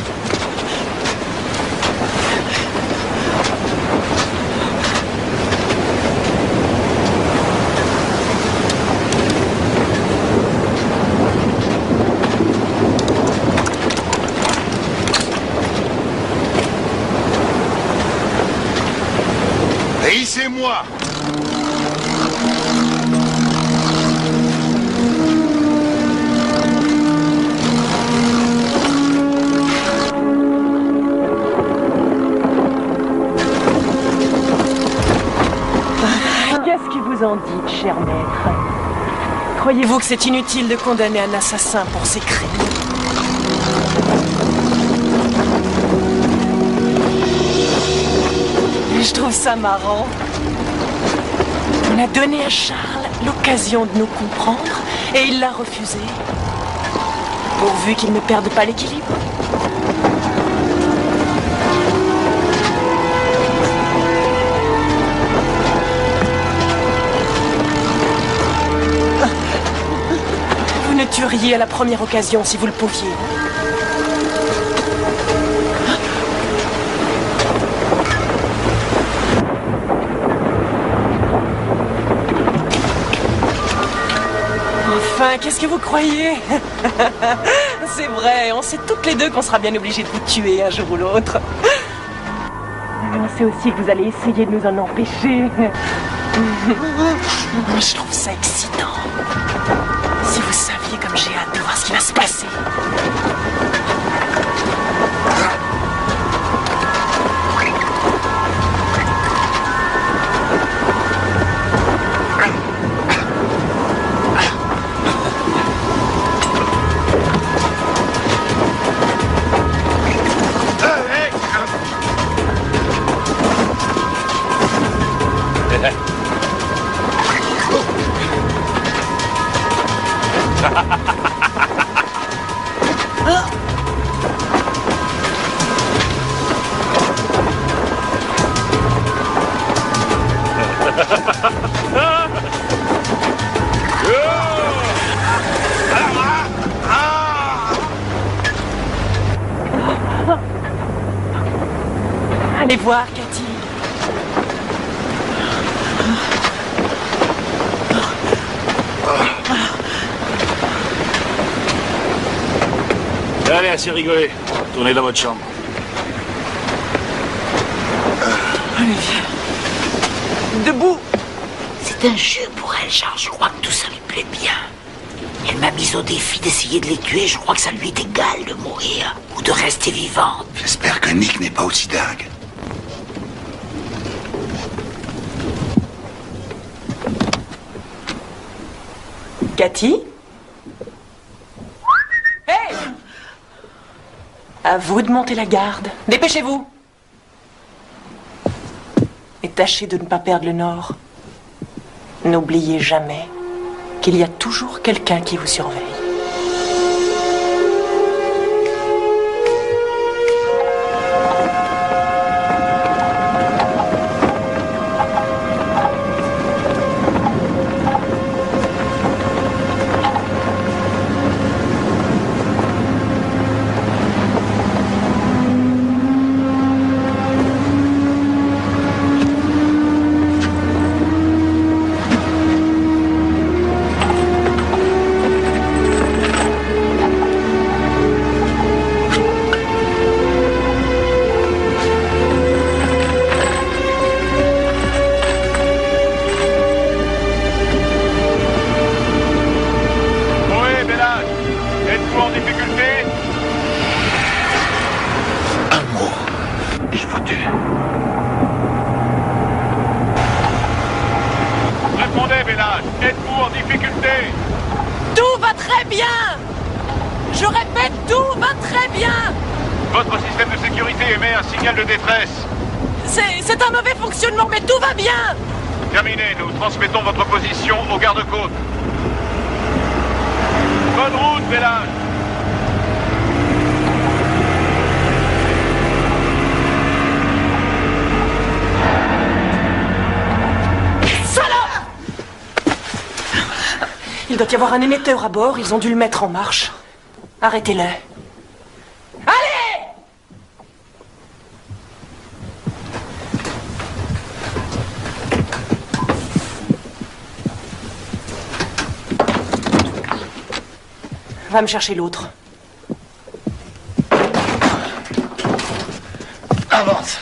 Et c'est moi. Qu'est-ce que vous en dites, cher maître? Croyez-vous que c'est inutile de condamner un assassin pour ses crimes? Je trouve ça marrant. On a donné à Charles l'occasion de nous comprendre et il l'a refusé. Pourvu qu'il ne perde pas l'équilibre. Vous ne tueriez à la première occasion si vous le pouviez. Enfin, qu'est-ce que vous croyez? C'est vrai, on sait toutes les deux qu'on sera bien obligés de vous tuer un jour ou l'autre. Mais on sait aussi que vous allez essayer de nous en empêcher. Je trouve ça excitant. Si vous saviez comme j'ai hâte de voir ce qui va se passer. Venez voir, Cathy. Allez, assez rigolé. Tournez dans votre chambre. Allez, viens. Debout. C'est un jeu pour elle, Charles. Je crois que tout ça lui plaît bien. Elle m'a mise au défi d'essayer de les tuer. Je crois que ça lui est égal de mourir ou de rester vivante. J'espère que Nick n'est pas aussi dingue. Cathy? Hey! À vous de monter la garde. Dépêchez-vous. Et tâchez de ne pas perdre le nord. N'oubliez jamais qu'il y a toujours quelqu'un qui vous surveille. Êtes-vous en difficulté? Tout va très bien! Je répète, tout va très bien! Votre système de sécurité émet un signal de détresse. C'est un mauvais fonctionnement, mais tout va bien! Terminé, nous transmettons votre position au garde-côte. Bonne route, Bellage! Il doit y avoir un émetteur à bord, ils ont dû le mettre en marche. Arrêtez-le. Allez! Va me chercher l'autre. Avance.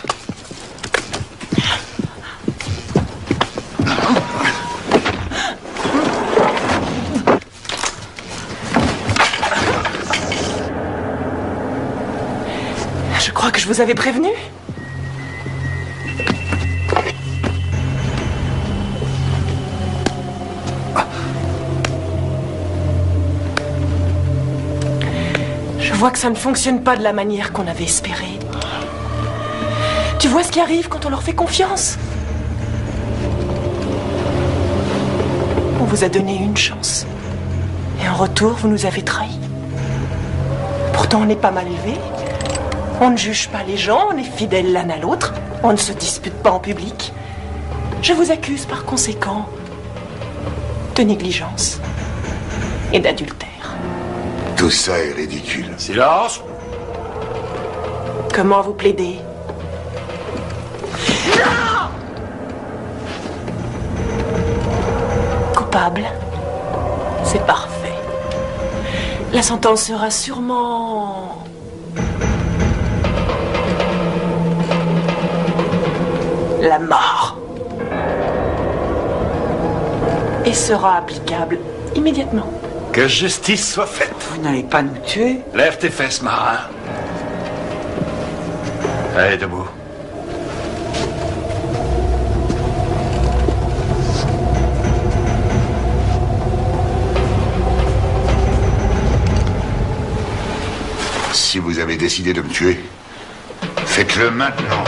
Je crois que je vous avais prévenu. Je vois que ça ne fonctionne pas de la manière qu'on avait espéré. Tu vois ce qui arrive quand on leur fait confiance? On vous a donné une chance. Et en retour, vous nous avez trahis. Pourtant, on n'est pas mal élevés. On ne juge pas les gens, on est fidèles l'un à l'autre. On ne se dispute pas en public. Je vous accuse par conséquent de négligence et d'adultère. Tout ça est ridicule. Silence. Comment vous plaidez? Non! Coupable. C'est parfait. La sentence sera sûrement... la mort. Et sera applicable immédiatement. Que justice soit faite. Vous n'allez pas nous tuer? Lève tes fesses, marin. Allez, debout. Si vous avez décidé de me tuer, faites-le maintenant.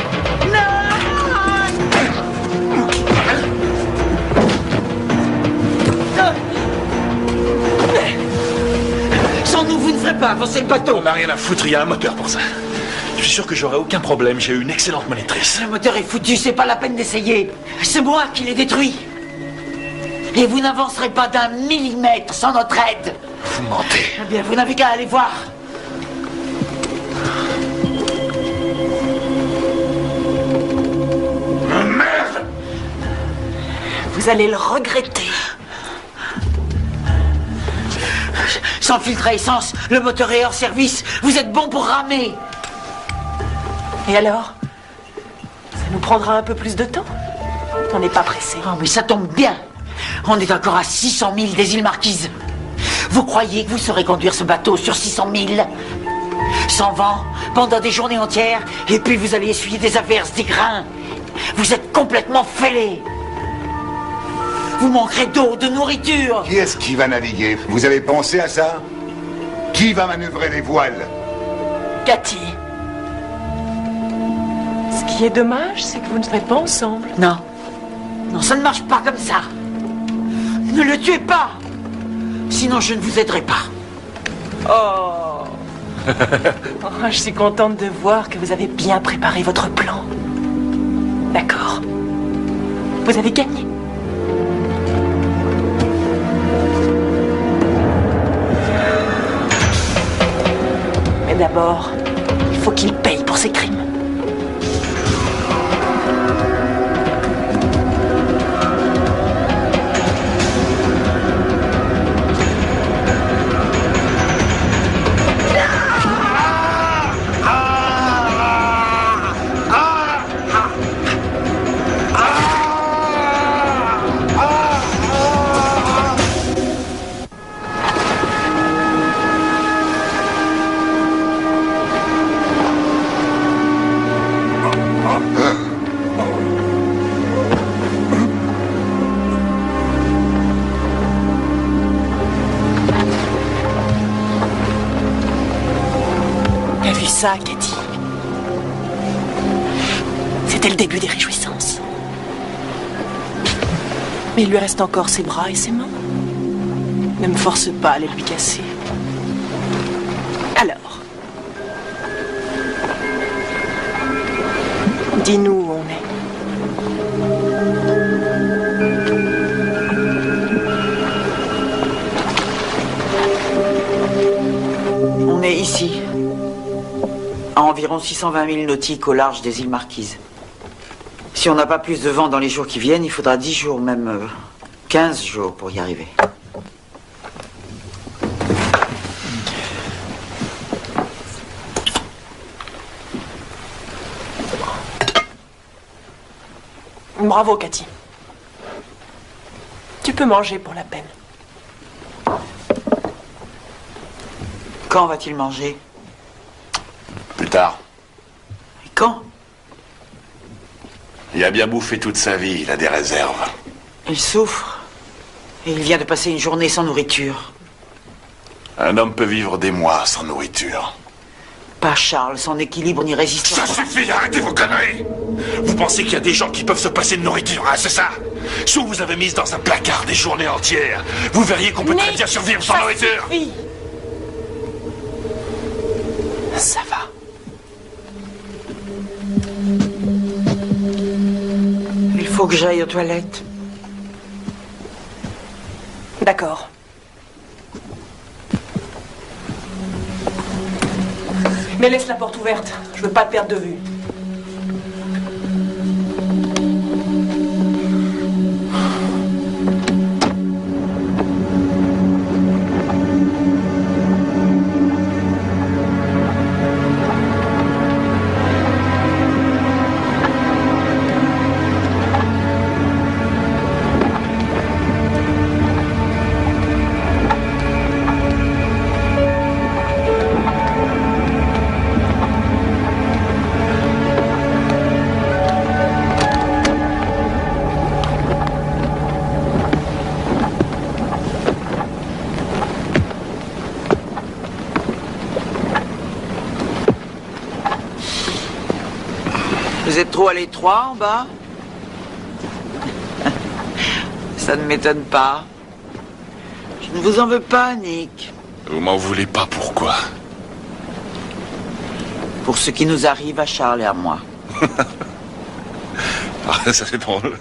Sans nous, vous ne ferez pas avancer le bateau. On n'a rien à foutre, il y a un moteur pour ça. Je suis sûr que j'aurai aucun problème, j'ai une excellente monitrice. Le moteur est foutu, c'est pas la peine d'essayer. C'est moi qui l'ai détruit. Et vous n'avancerez pas d'un millimètre sans notre aide. Vous mentez. Eh bien, vous n'avez qu'à aller voir. Vous allez le regretter. Sans filtre à essence, le moteur est hors service. Vous êtes bon pour ramer. Et alors? Ça nous prendra un peu plus de temps? On n'est pas pressé. Oh, mais ça tombe bien. On est encore à 600 000 des îles Marquises. Vous croyez que vous saurez conduire ce bateau sur 600 000? Sans vent, pendant des journées entières, et puis vous allez essuyer des averses, des grains. Vous êtes complètement fêlés. Vous manquerez d'eau, de nourriture. Qui est-ce qui va naviguer? Vous avez pensé à ça? Qui va manœuvrer les voiles? Cathy. Ce qui est dommage, c'est que vous ne serez pas ensemble. Non. Non, ça ne marche pas comme ça. Ne le tuez pas. Sinon, je ne vous aiderai pas. Oh. Oh, je suis contente de voir que vous avez bien préparé votre plan. D'accord. Vous avez gagné. Mais d'abord, il faut qu'il paye pour ses crimes. T'as vu ça, Cathy? C'était le début des réjouissances. Mais il lui reste encore ses bras et ses mains. Ne me force pas à les lui casser. Alors, dis-nous où on est. On est ici, à environ 620 000 nautiques au large des îles Marquises. Si on n'a pas plus de vent dans les jours qui viennent, il faudra 10 jours, même 15 jours pour y arriver. Bravo, Cathy. Tu peux manger pour la peine. Quand va-t-il manger? Plus tard. Et quand? Il a bien bouffé toute sa vie, il a des réserves. Il souffre. Et il vient de passer une journée sans nourriture. Un homme peut vivre des mois sans nourriture. Pas Charles, son équilibre n'y résiste Ça pas. suffit, arrêtez vos conneries! Vous pensez qu'il y a des gens qui peuvent se passer de nourriture, hein, c'est ça? Si on vous avait mise dans un placard des journées entières, vous verriez qu'on peut très bien survivre sans nourriture! Suffit. Ça va. Il faut que j'aille aux toilettes. D'accord. Mais laisse la porte ouverte. Je veux pas te perdre de vue. Vous êtes trop à l'étroit en bas? Ça ne m'étonne pas. Je ne vous en veux pas, Nick. Vous m'en voulez pas, pourquoi? Pour ce qui nous arrive à Charles et à moi. Ah, ça c'est drôle.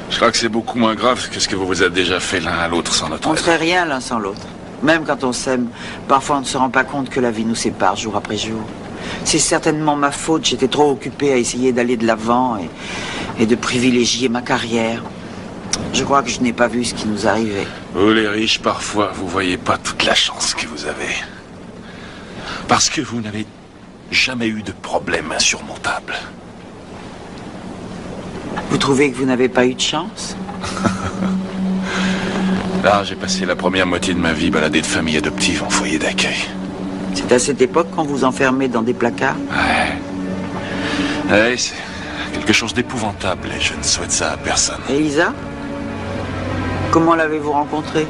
Je crois que c'est beaucoup moins grave que ce que vous vous êtes déjà fait l'un à l'autre sans notre On ne aide. serait rien l'un sans l'autre. Même quand on s'aime, parfois on ne se rend pas compte que la vie nous sépare jour après jour. C'est certainement ma faute, j'étais trop occupée à essayer d'aller de l'avant et de privilégier ma carrière. Je crois que je n'ai pas vu ce qui nous arrivait. Vous les riches, parfois, vous voyez pas toute la chance que vous avez. Parce que vous n'avez jamais eu de problème insurmontable. Vous trouvez que vous n'avez pas eu de chance? Là, j'ai passé la première moitié de ma vie baladé de famille adoptive en foyer d'accueil. C'est à cette époque qu'on vous enfermait dans des placards? Ouais, c'est quelque chose d'épouvantable et je ne souhaite ça à personne. Elisa? Comment l'avez-vous rencontrée?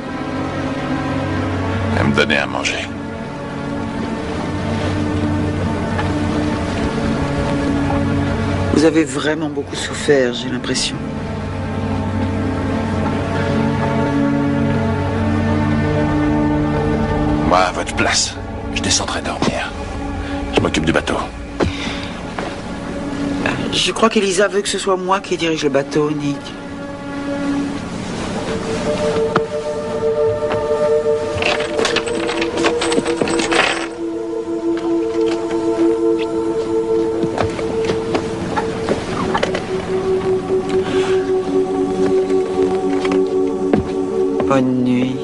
Elle me donnait à manger. Vous avez vraiment beaucoup souffert, j'ai l'impression. Moi, à votre place, je descendrai dormir. Je m'occupe du bateau. Je crois qu'Elisa veut que ce soit moi qui dirige le bateau, Nick. Bonne nuit.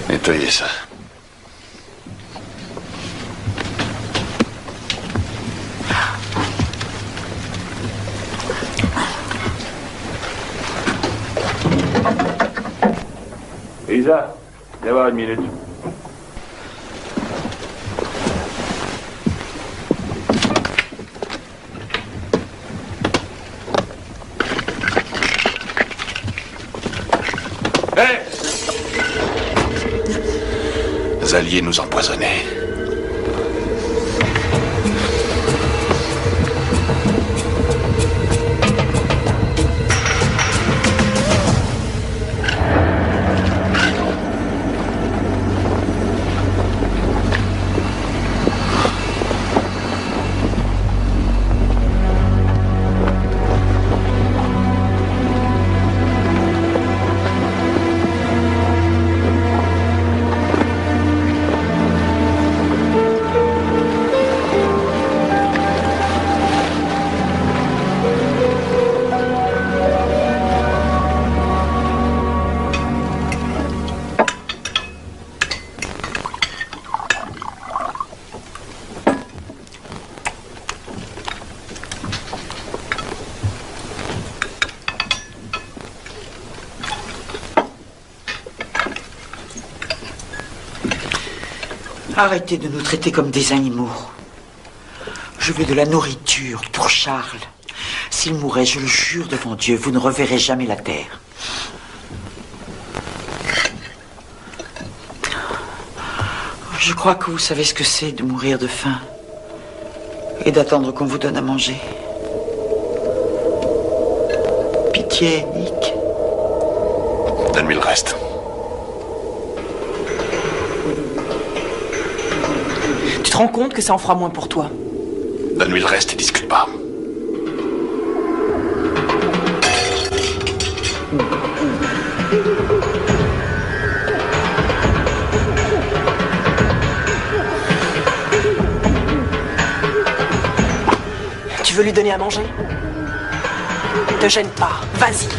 Nettoyez ça. Elisa, viens voir une minute. Hé! Les alliés nous empoisonnaient. Arrêtez de nous traiter comme des animaux. Je veux de la nourriture pour Charles. S'il mourait, je le jure devant Dieu, vous ne reverrez jamais la terre. Je crois que vous savez ce que c'est de mourir de faim et d'attendre qu'on vous donne à manger. Pitié, Nick. Donne-lui le reste. Tu te rends compte que ça en fera moins pour toi? Donne-lui le reste et discute pas. Tu veux lui donner à manger? Te gêne pas, vas-y.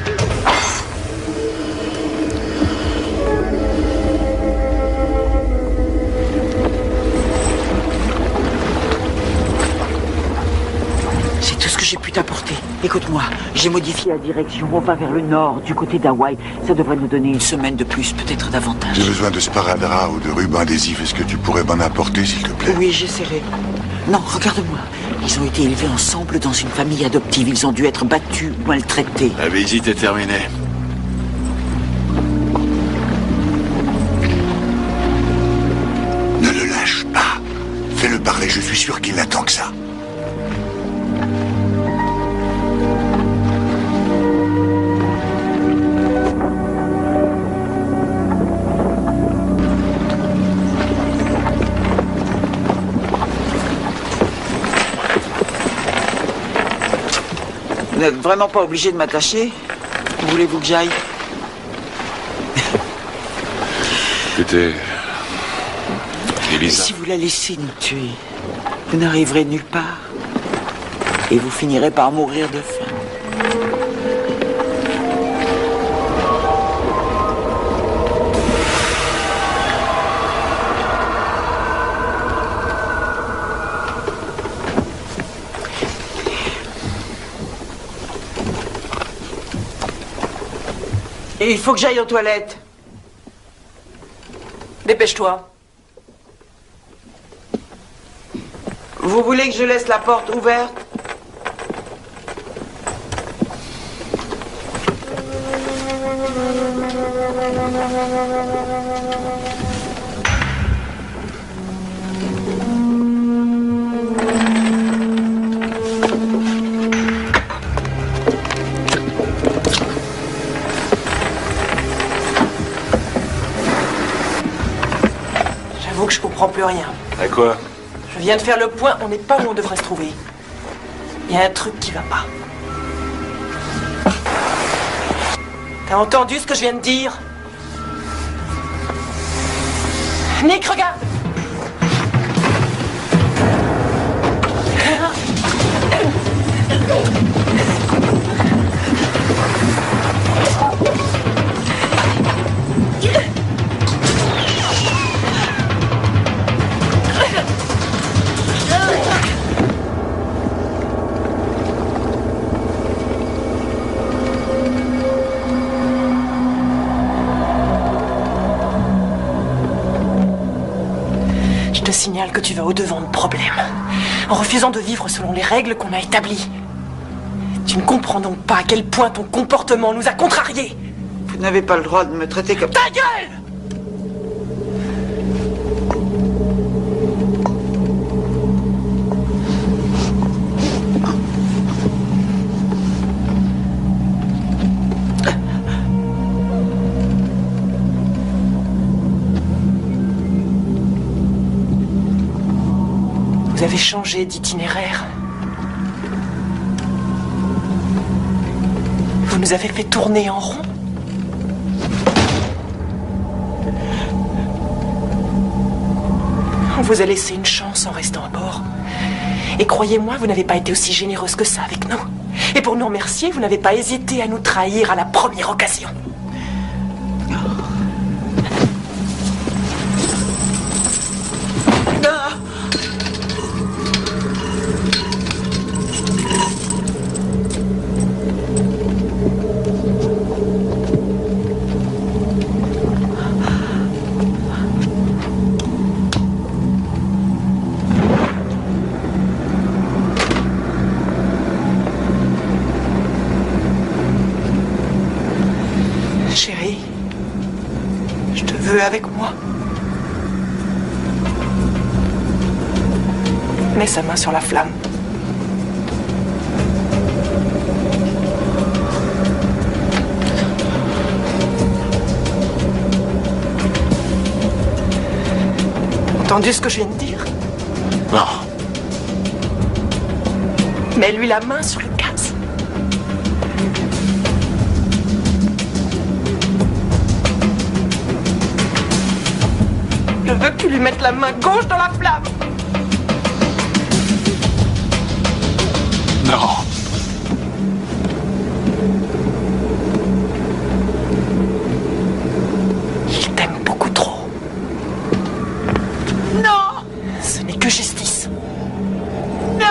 C'est tout ce que j'ai pu t'apporter. Écoute-moi, J'ai modifié la direction. On va vers le nord, du côté d'Hawaï. Ça devrait nous donner une semaine de plus, peut-être davantage. J'ai besoin de sparadrap ou de ruban adhésif. Est-ce que tu pourrais m'en apporter, s'il te plaît? Oui, j'essaierai. Non, regarde-moi. Ils ont été élevés ensemble dans une famille adoptive. Ils ont dû être battus, maltraités. La visite est terminée. Ne le lâche pas. Fais-le parler, je suis sûr qu'il n'attend que ça. Vous n'êtes vraiment pas obligé de m'attacher? Voulez-vous que j'aille? Écoutez... Elisa... Si vous la laissez nous tuer, vous n'arriverez nulle part. Et vous finirez par mourir de faim. Et il faut que j'aille aux toilettes. Dépêche-toi. Vous voulez que je laisse la porte ouverte? J'avoue que je comprends plus rien. À quoi? Je viens de faire le point, on n'est pas où on devrait se trouver. Il y a un truc qui va pas. T'as entendu ce que je viens de dire? Nick, regarde! Je te signale que tu vas au-devant de problèmes, en refusant de vivre selon les règles qu'on a établies. Tu ne comprends donc pas à quel point ton comportement nous a contrariés. Vous n'avez pas le droit de me traiter comme... Ta gueule! Vous avez changé d'itinéraire. Vous nous avez fait tourner en rond. On vous a laissé une chance en restant à bord. Et croyez-moi, vous n'avez pas été aussi généreuse que ça avec nous. Et pour nous remercier, vous n'avez pas hésité à nous trahir à la première occasion. Chérie, je te veux avec moi. Mets sa main sur la flamme. Entendu ce que je viens de dire? Non. Mets-lui la main sur le gaz. Je veux que tu lui mettes la main gauche dans la flamme. Non. Il t'aime beaucoup trop. Non! Ce n'est que justice. Non!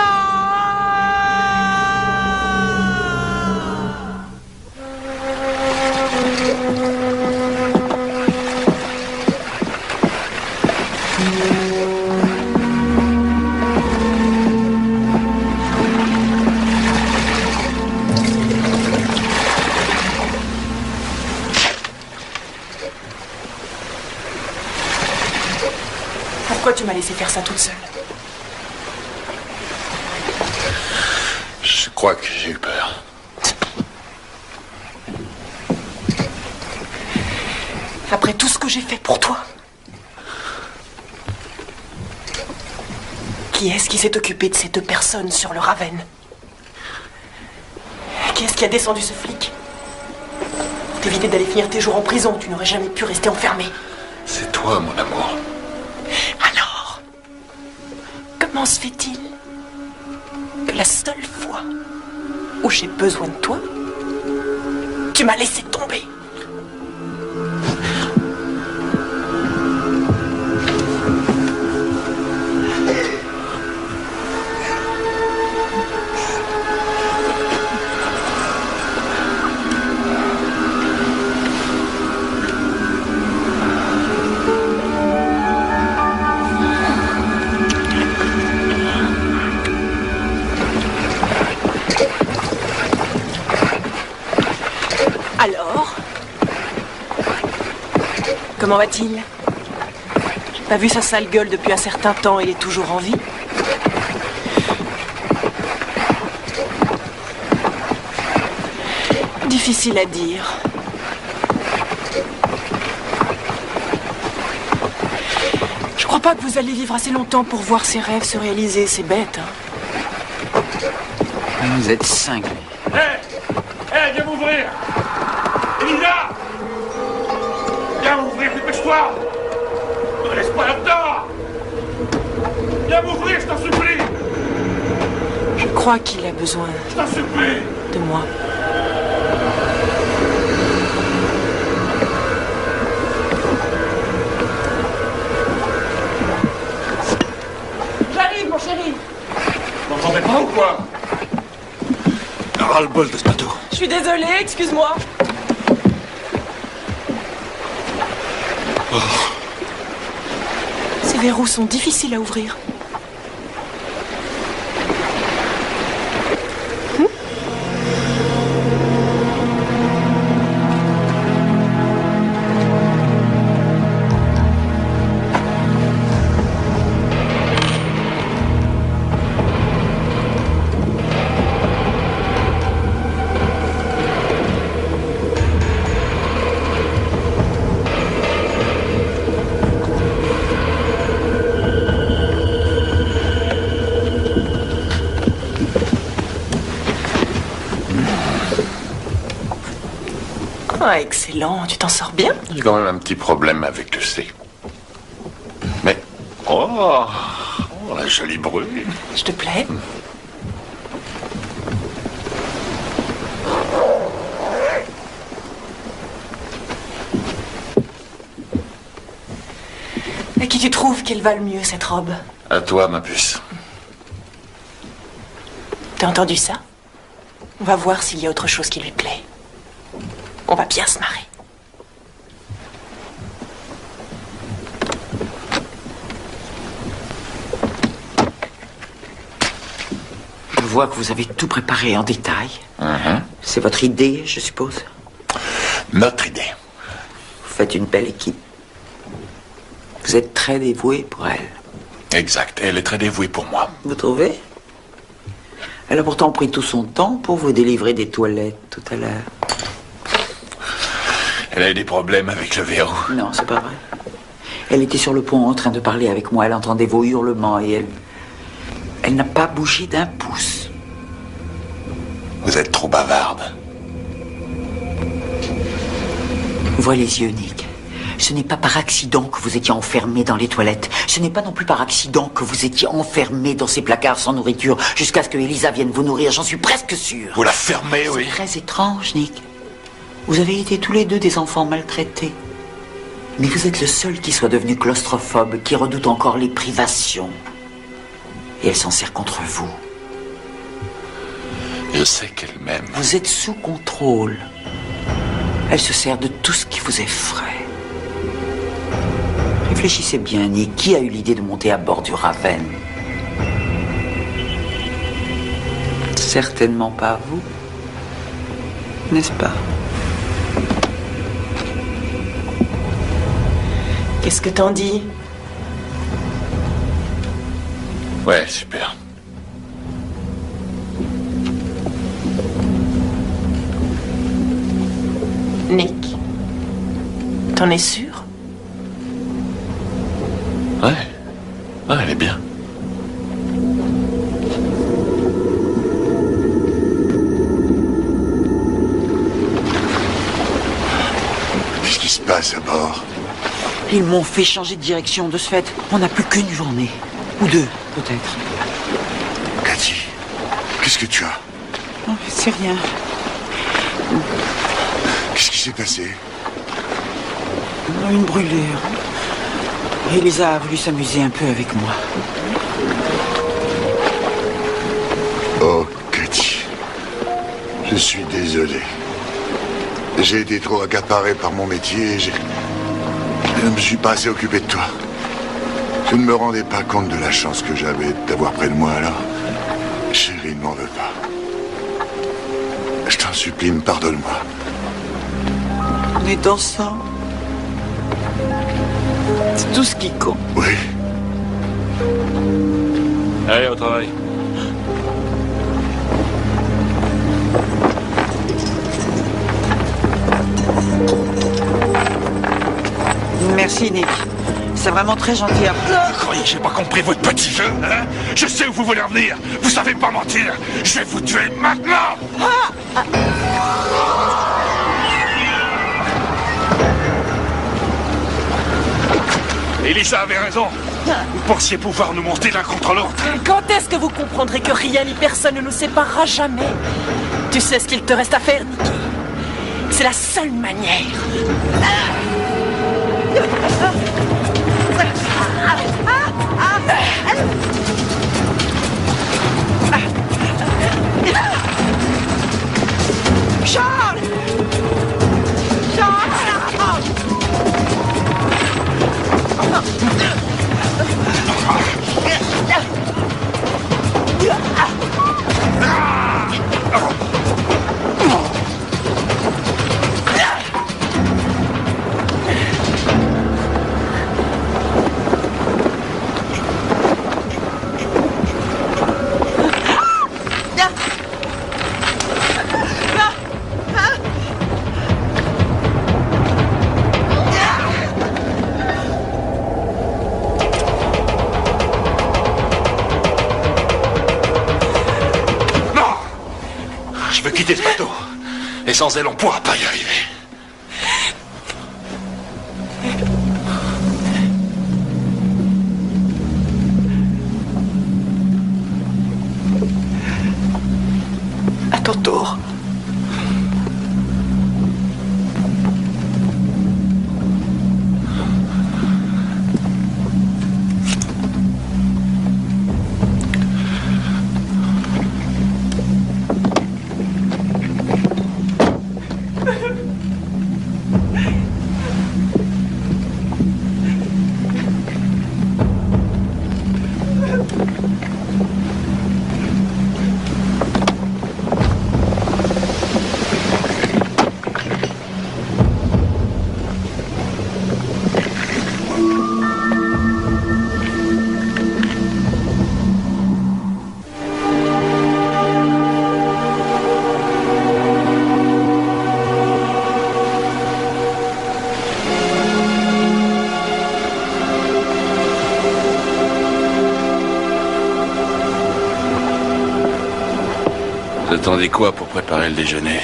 Pourquoi tu m'as laissé faire ça toute seule? Je crois que j'ai eu peur. Après tout ce que j'ai fait pour toi. Qui est-ce qui s'est occupé de ces deux personnes sur le Raven? Qui est-ce qui a descendu ce flic? Pour t'éviter d'aller finir tes jours en prison, tu n'aurais jamais pu rester enfermé. C'est toi, mon amour. Alors, comment se fait-il que la seule fois où j'ai besoin de toi, tu m'as laissé tomber? Alors, comment va-t-il? J'ai pas vu sa sale gueule depuis un certain temps, il est toujours en vie. Difficile à dire. Je crois pas que vous allez vivre assez longtemps pour voir ses rêves se réaliser, c'est bête, hein. Vous êtes cinglés. Hé, viens m'ouvrir! Elisa! Viens m'ouvrir, dépêche-toi! Ne me laisse pas là-dedans! Viens m'ouvrir, je t'en supplie! Je crois qu'il a besoin Je t'en supplie! de moi. J'arrive, mon chéri! M'entendais pas ou quoi? Ras-le-bol de ce bateau. Je suis désolée, excuse-moi. Ces verrous sont difficiles à ouvrir. Ah, excellent, tu t'en sors bien? J'ai quand même un petit problème avec le C. Mais... Oh, la jolie brune. Je te plais? À qui tu trouves qu'elle va le mieux, cette robe? À toi, ma puce. T'as entendu ça? On va voir s'il y a autre chose qui lui plaît. On va bien se marrer. Je vois que vous avez tout préparé en détail. C'est votre idée, je suppose? Notre idée. Vous faites une belle équipe. Vous êtes très dévoué pour elle. Exact. Elle est très dévouée pour moi. Vous trouvez? Elle a pourtant pris tout son temps pour vous délivrer des toilettes tout à l'heure. Elle a eu des problèmes avec le verrou. Non, c'est pas vrai. Elle était sur le pont en train de parler avec moi. Elle entendait vos hurlements et elle n'a pas bougé d'un pouce. Vous êtes trop bavarde. Ouvrez les yeux, Nick. Ce n'est pas par accident que vous étiez enfermé dans les toilettes. Ce n'est pas non plus par accident que vous étiez enfermé dans ces placards sans nourriture jusqu'à ce que Elisa vienne vous nourrir. J'en suis presque sûr. Vous la fermez, oui. C'est très étrange, Nick. Vous avez été tous les deux des enfants maltraités. Mais vous êtes le seul qui soit devenu claustrophobe, qui redoute encore les privations. Et elle s'en sert contre vous. Je sais qu'elle m'aime. Vous êtes sous contrôle. Elle se sert de tout ce qui vous effraie. Réfléchissez bien, Nick. Qui a eu l'idée de monter à bord du Raven? Certainement pas vous. N'est-ce pas? Qu'est-ce que t'en dis? Ouais, super. Nick, t'en es sûr? Ouais. Ouais, elle est bien. Qu'est-ce qui se passe à bord? Ils m'ont fait changer de direction. De ce fait, on n'a plus qu'une journée. Ou deux, peut-être. Cathy, qu'est-ce que tu as? Oh, c'est rien. Qu'est-ce qui s'est passé? Une brûlure. Elisa a voulu s'amuser un peu avec moi. Oh, Cathy. Je suis désolé. J'ai été trop accaparé par mon métier et je ne me suis pas assez occupé de toi. Je ne me rendais pas compte de la chance que j'avais de t'avoir près de moi alors. Chérie, ne m'en veux pas. Je t'en supplie, pardonne-moi. On est ensemble. C'est tout ce qui compte. Oui. Allez, au travail. Merci, Nick. C'est vraiment très gentil à vous. Vous croyez que j'ai pas compris votre petit jeu, hein? Je sais où vous voulez en venir. Vous savez pas mentir. Je vais vous tuer maintenant. Elisa avait raison. Vous pensiez pouvoir nous monter l'un contre l'autre. Quand est-ce que vous comprendrez que rien ni personne ne nous séparera jamais? Tu sais ce qu'il te reste à faire, Nicky? C'est la seule manière. Charles! Charles! Je veux quitter ce bateau. Et sans elle, on pourra pas y arriver. À ton tour. Vous attendez quoi pour préparer le déjeuner?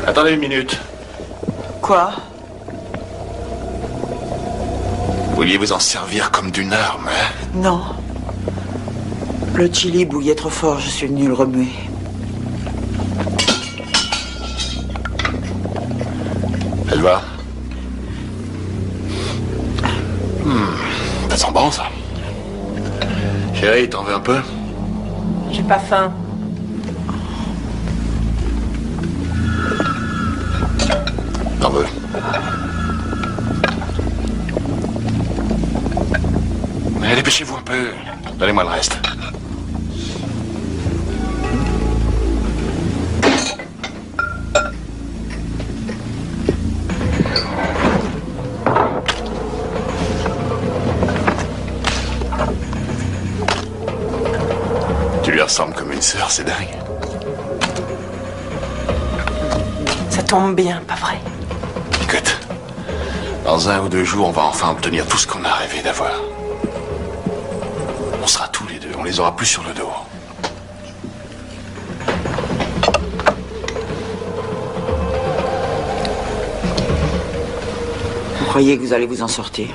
Attendez une minute. Quoi? Vous vouliez vous en servir comme d'une arme, hein? Non. Le chili bouillait trop fort, je suis venu le remuer. Elle va? Ça sent bon, ça. Chérie, t'en veux un peu? J'ai pas faim. Mais dépêchez-vous un peu. Donnez-moi le reste. Tu lui ressembles comme une sœur, c'est dingue. Ça tombe bien, pas vrai? Écoute, dans 1 ou 2 jours, on va enfin obtenir tout ce qu'on a rêvé d'avoir. On sera tous les deux, on les aura plus sur le dos. Vous croyez que vous allez vous en sortir?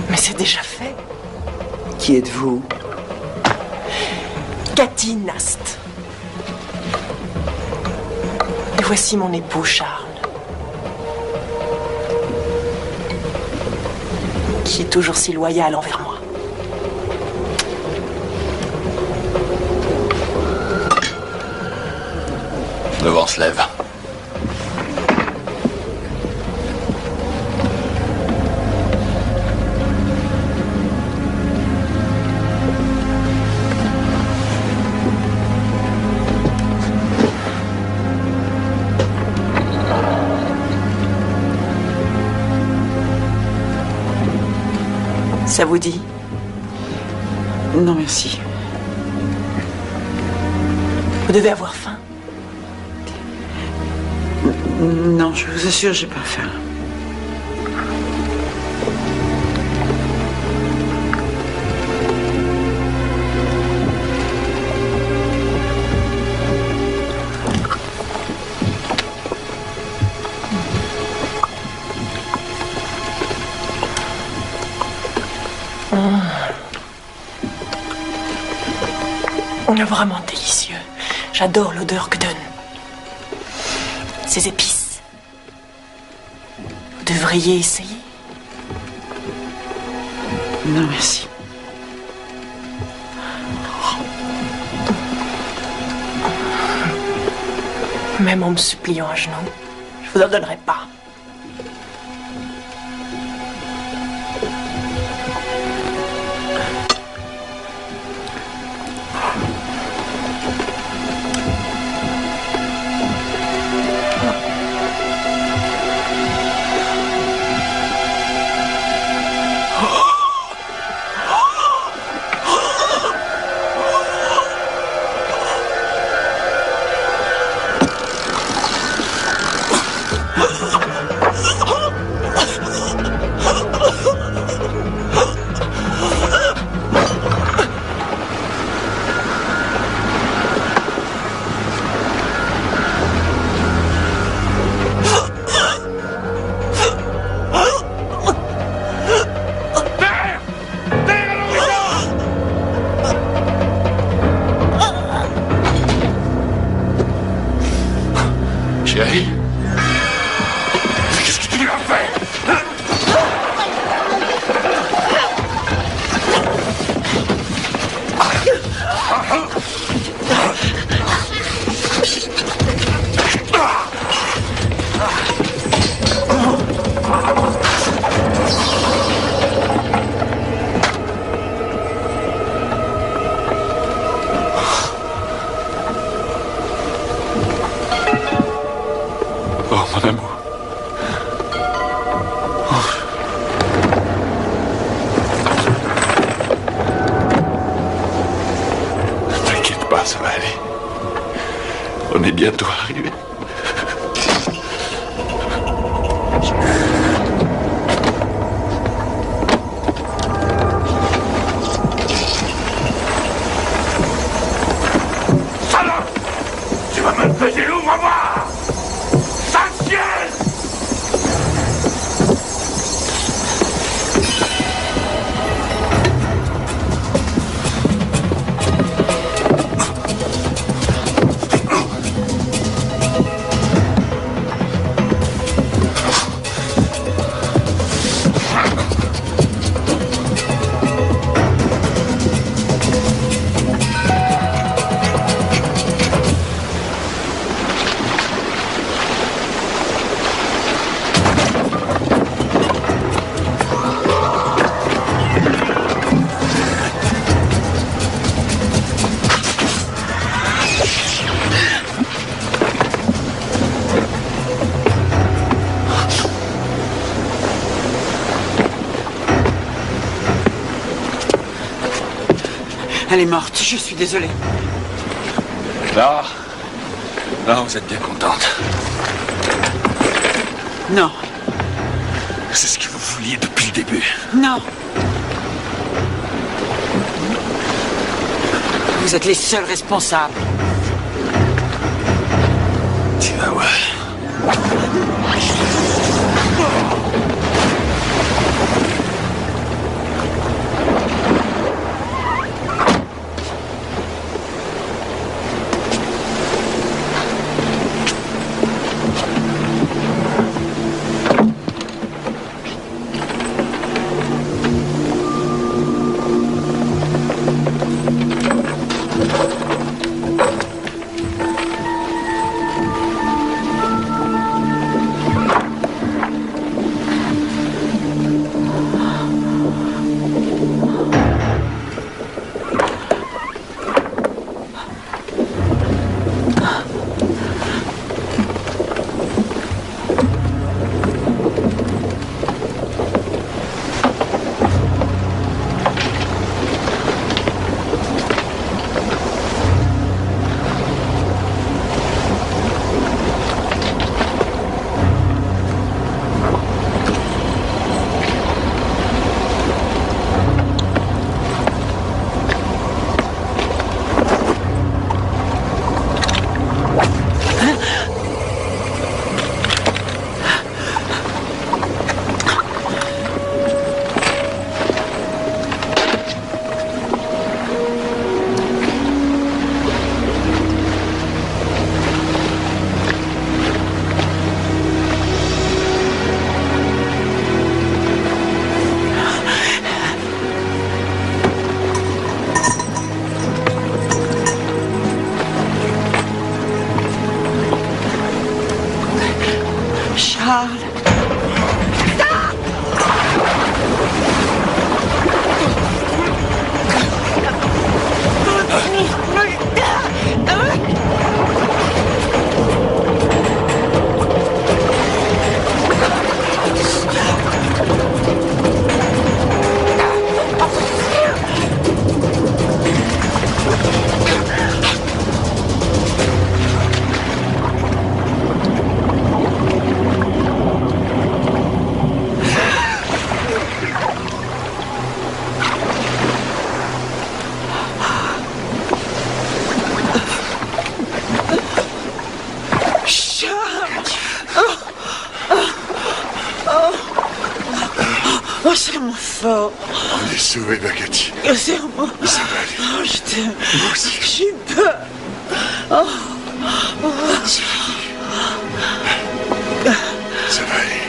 Mais c'est déjà fait. Qui êtes-vous? Cathy Nast. Et voici mon époux Charles, qui est toujours si loyal envers moi. Le vent se lève. Ça vous dit? Non, merci. Vous devez avoir faim. Non, je vous assure, j'ai pas faim. On est vraiment délicieux. J'adore l'odeur que donne ces épices. Vous devriez essayer. Non, merci. Même en me suppliant à genoux, je vous en donnerai pas. Chérie? Qu'est-ce que tu lui as fait? Oh, mon amour. Ne t'inquiète pas, ça va aller. On est bientôt arrivé. Salope! Tu vas me peser l'ouvre à moi! Sale ciel! Elle est morte, je suis désolée. Là, vous êtes bien contente. Non. C'est ce que vous vouliez depuis le début. Non. Vous êtes les seuls responsables. Tu vas voir. Charles. Oh, serre-moi fort. On est sauvés, Bagatti. Serre-moi. Ça va aller. Oh, je t'aime. Moi aussi. J'ai peur. Oh. C'est fini. Ça va aller.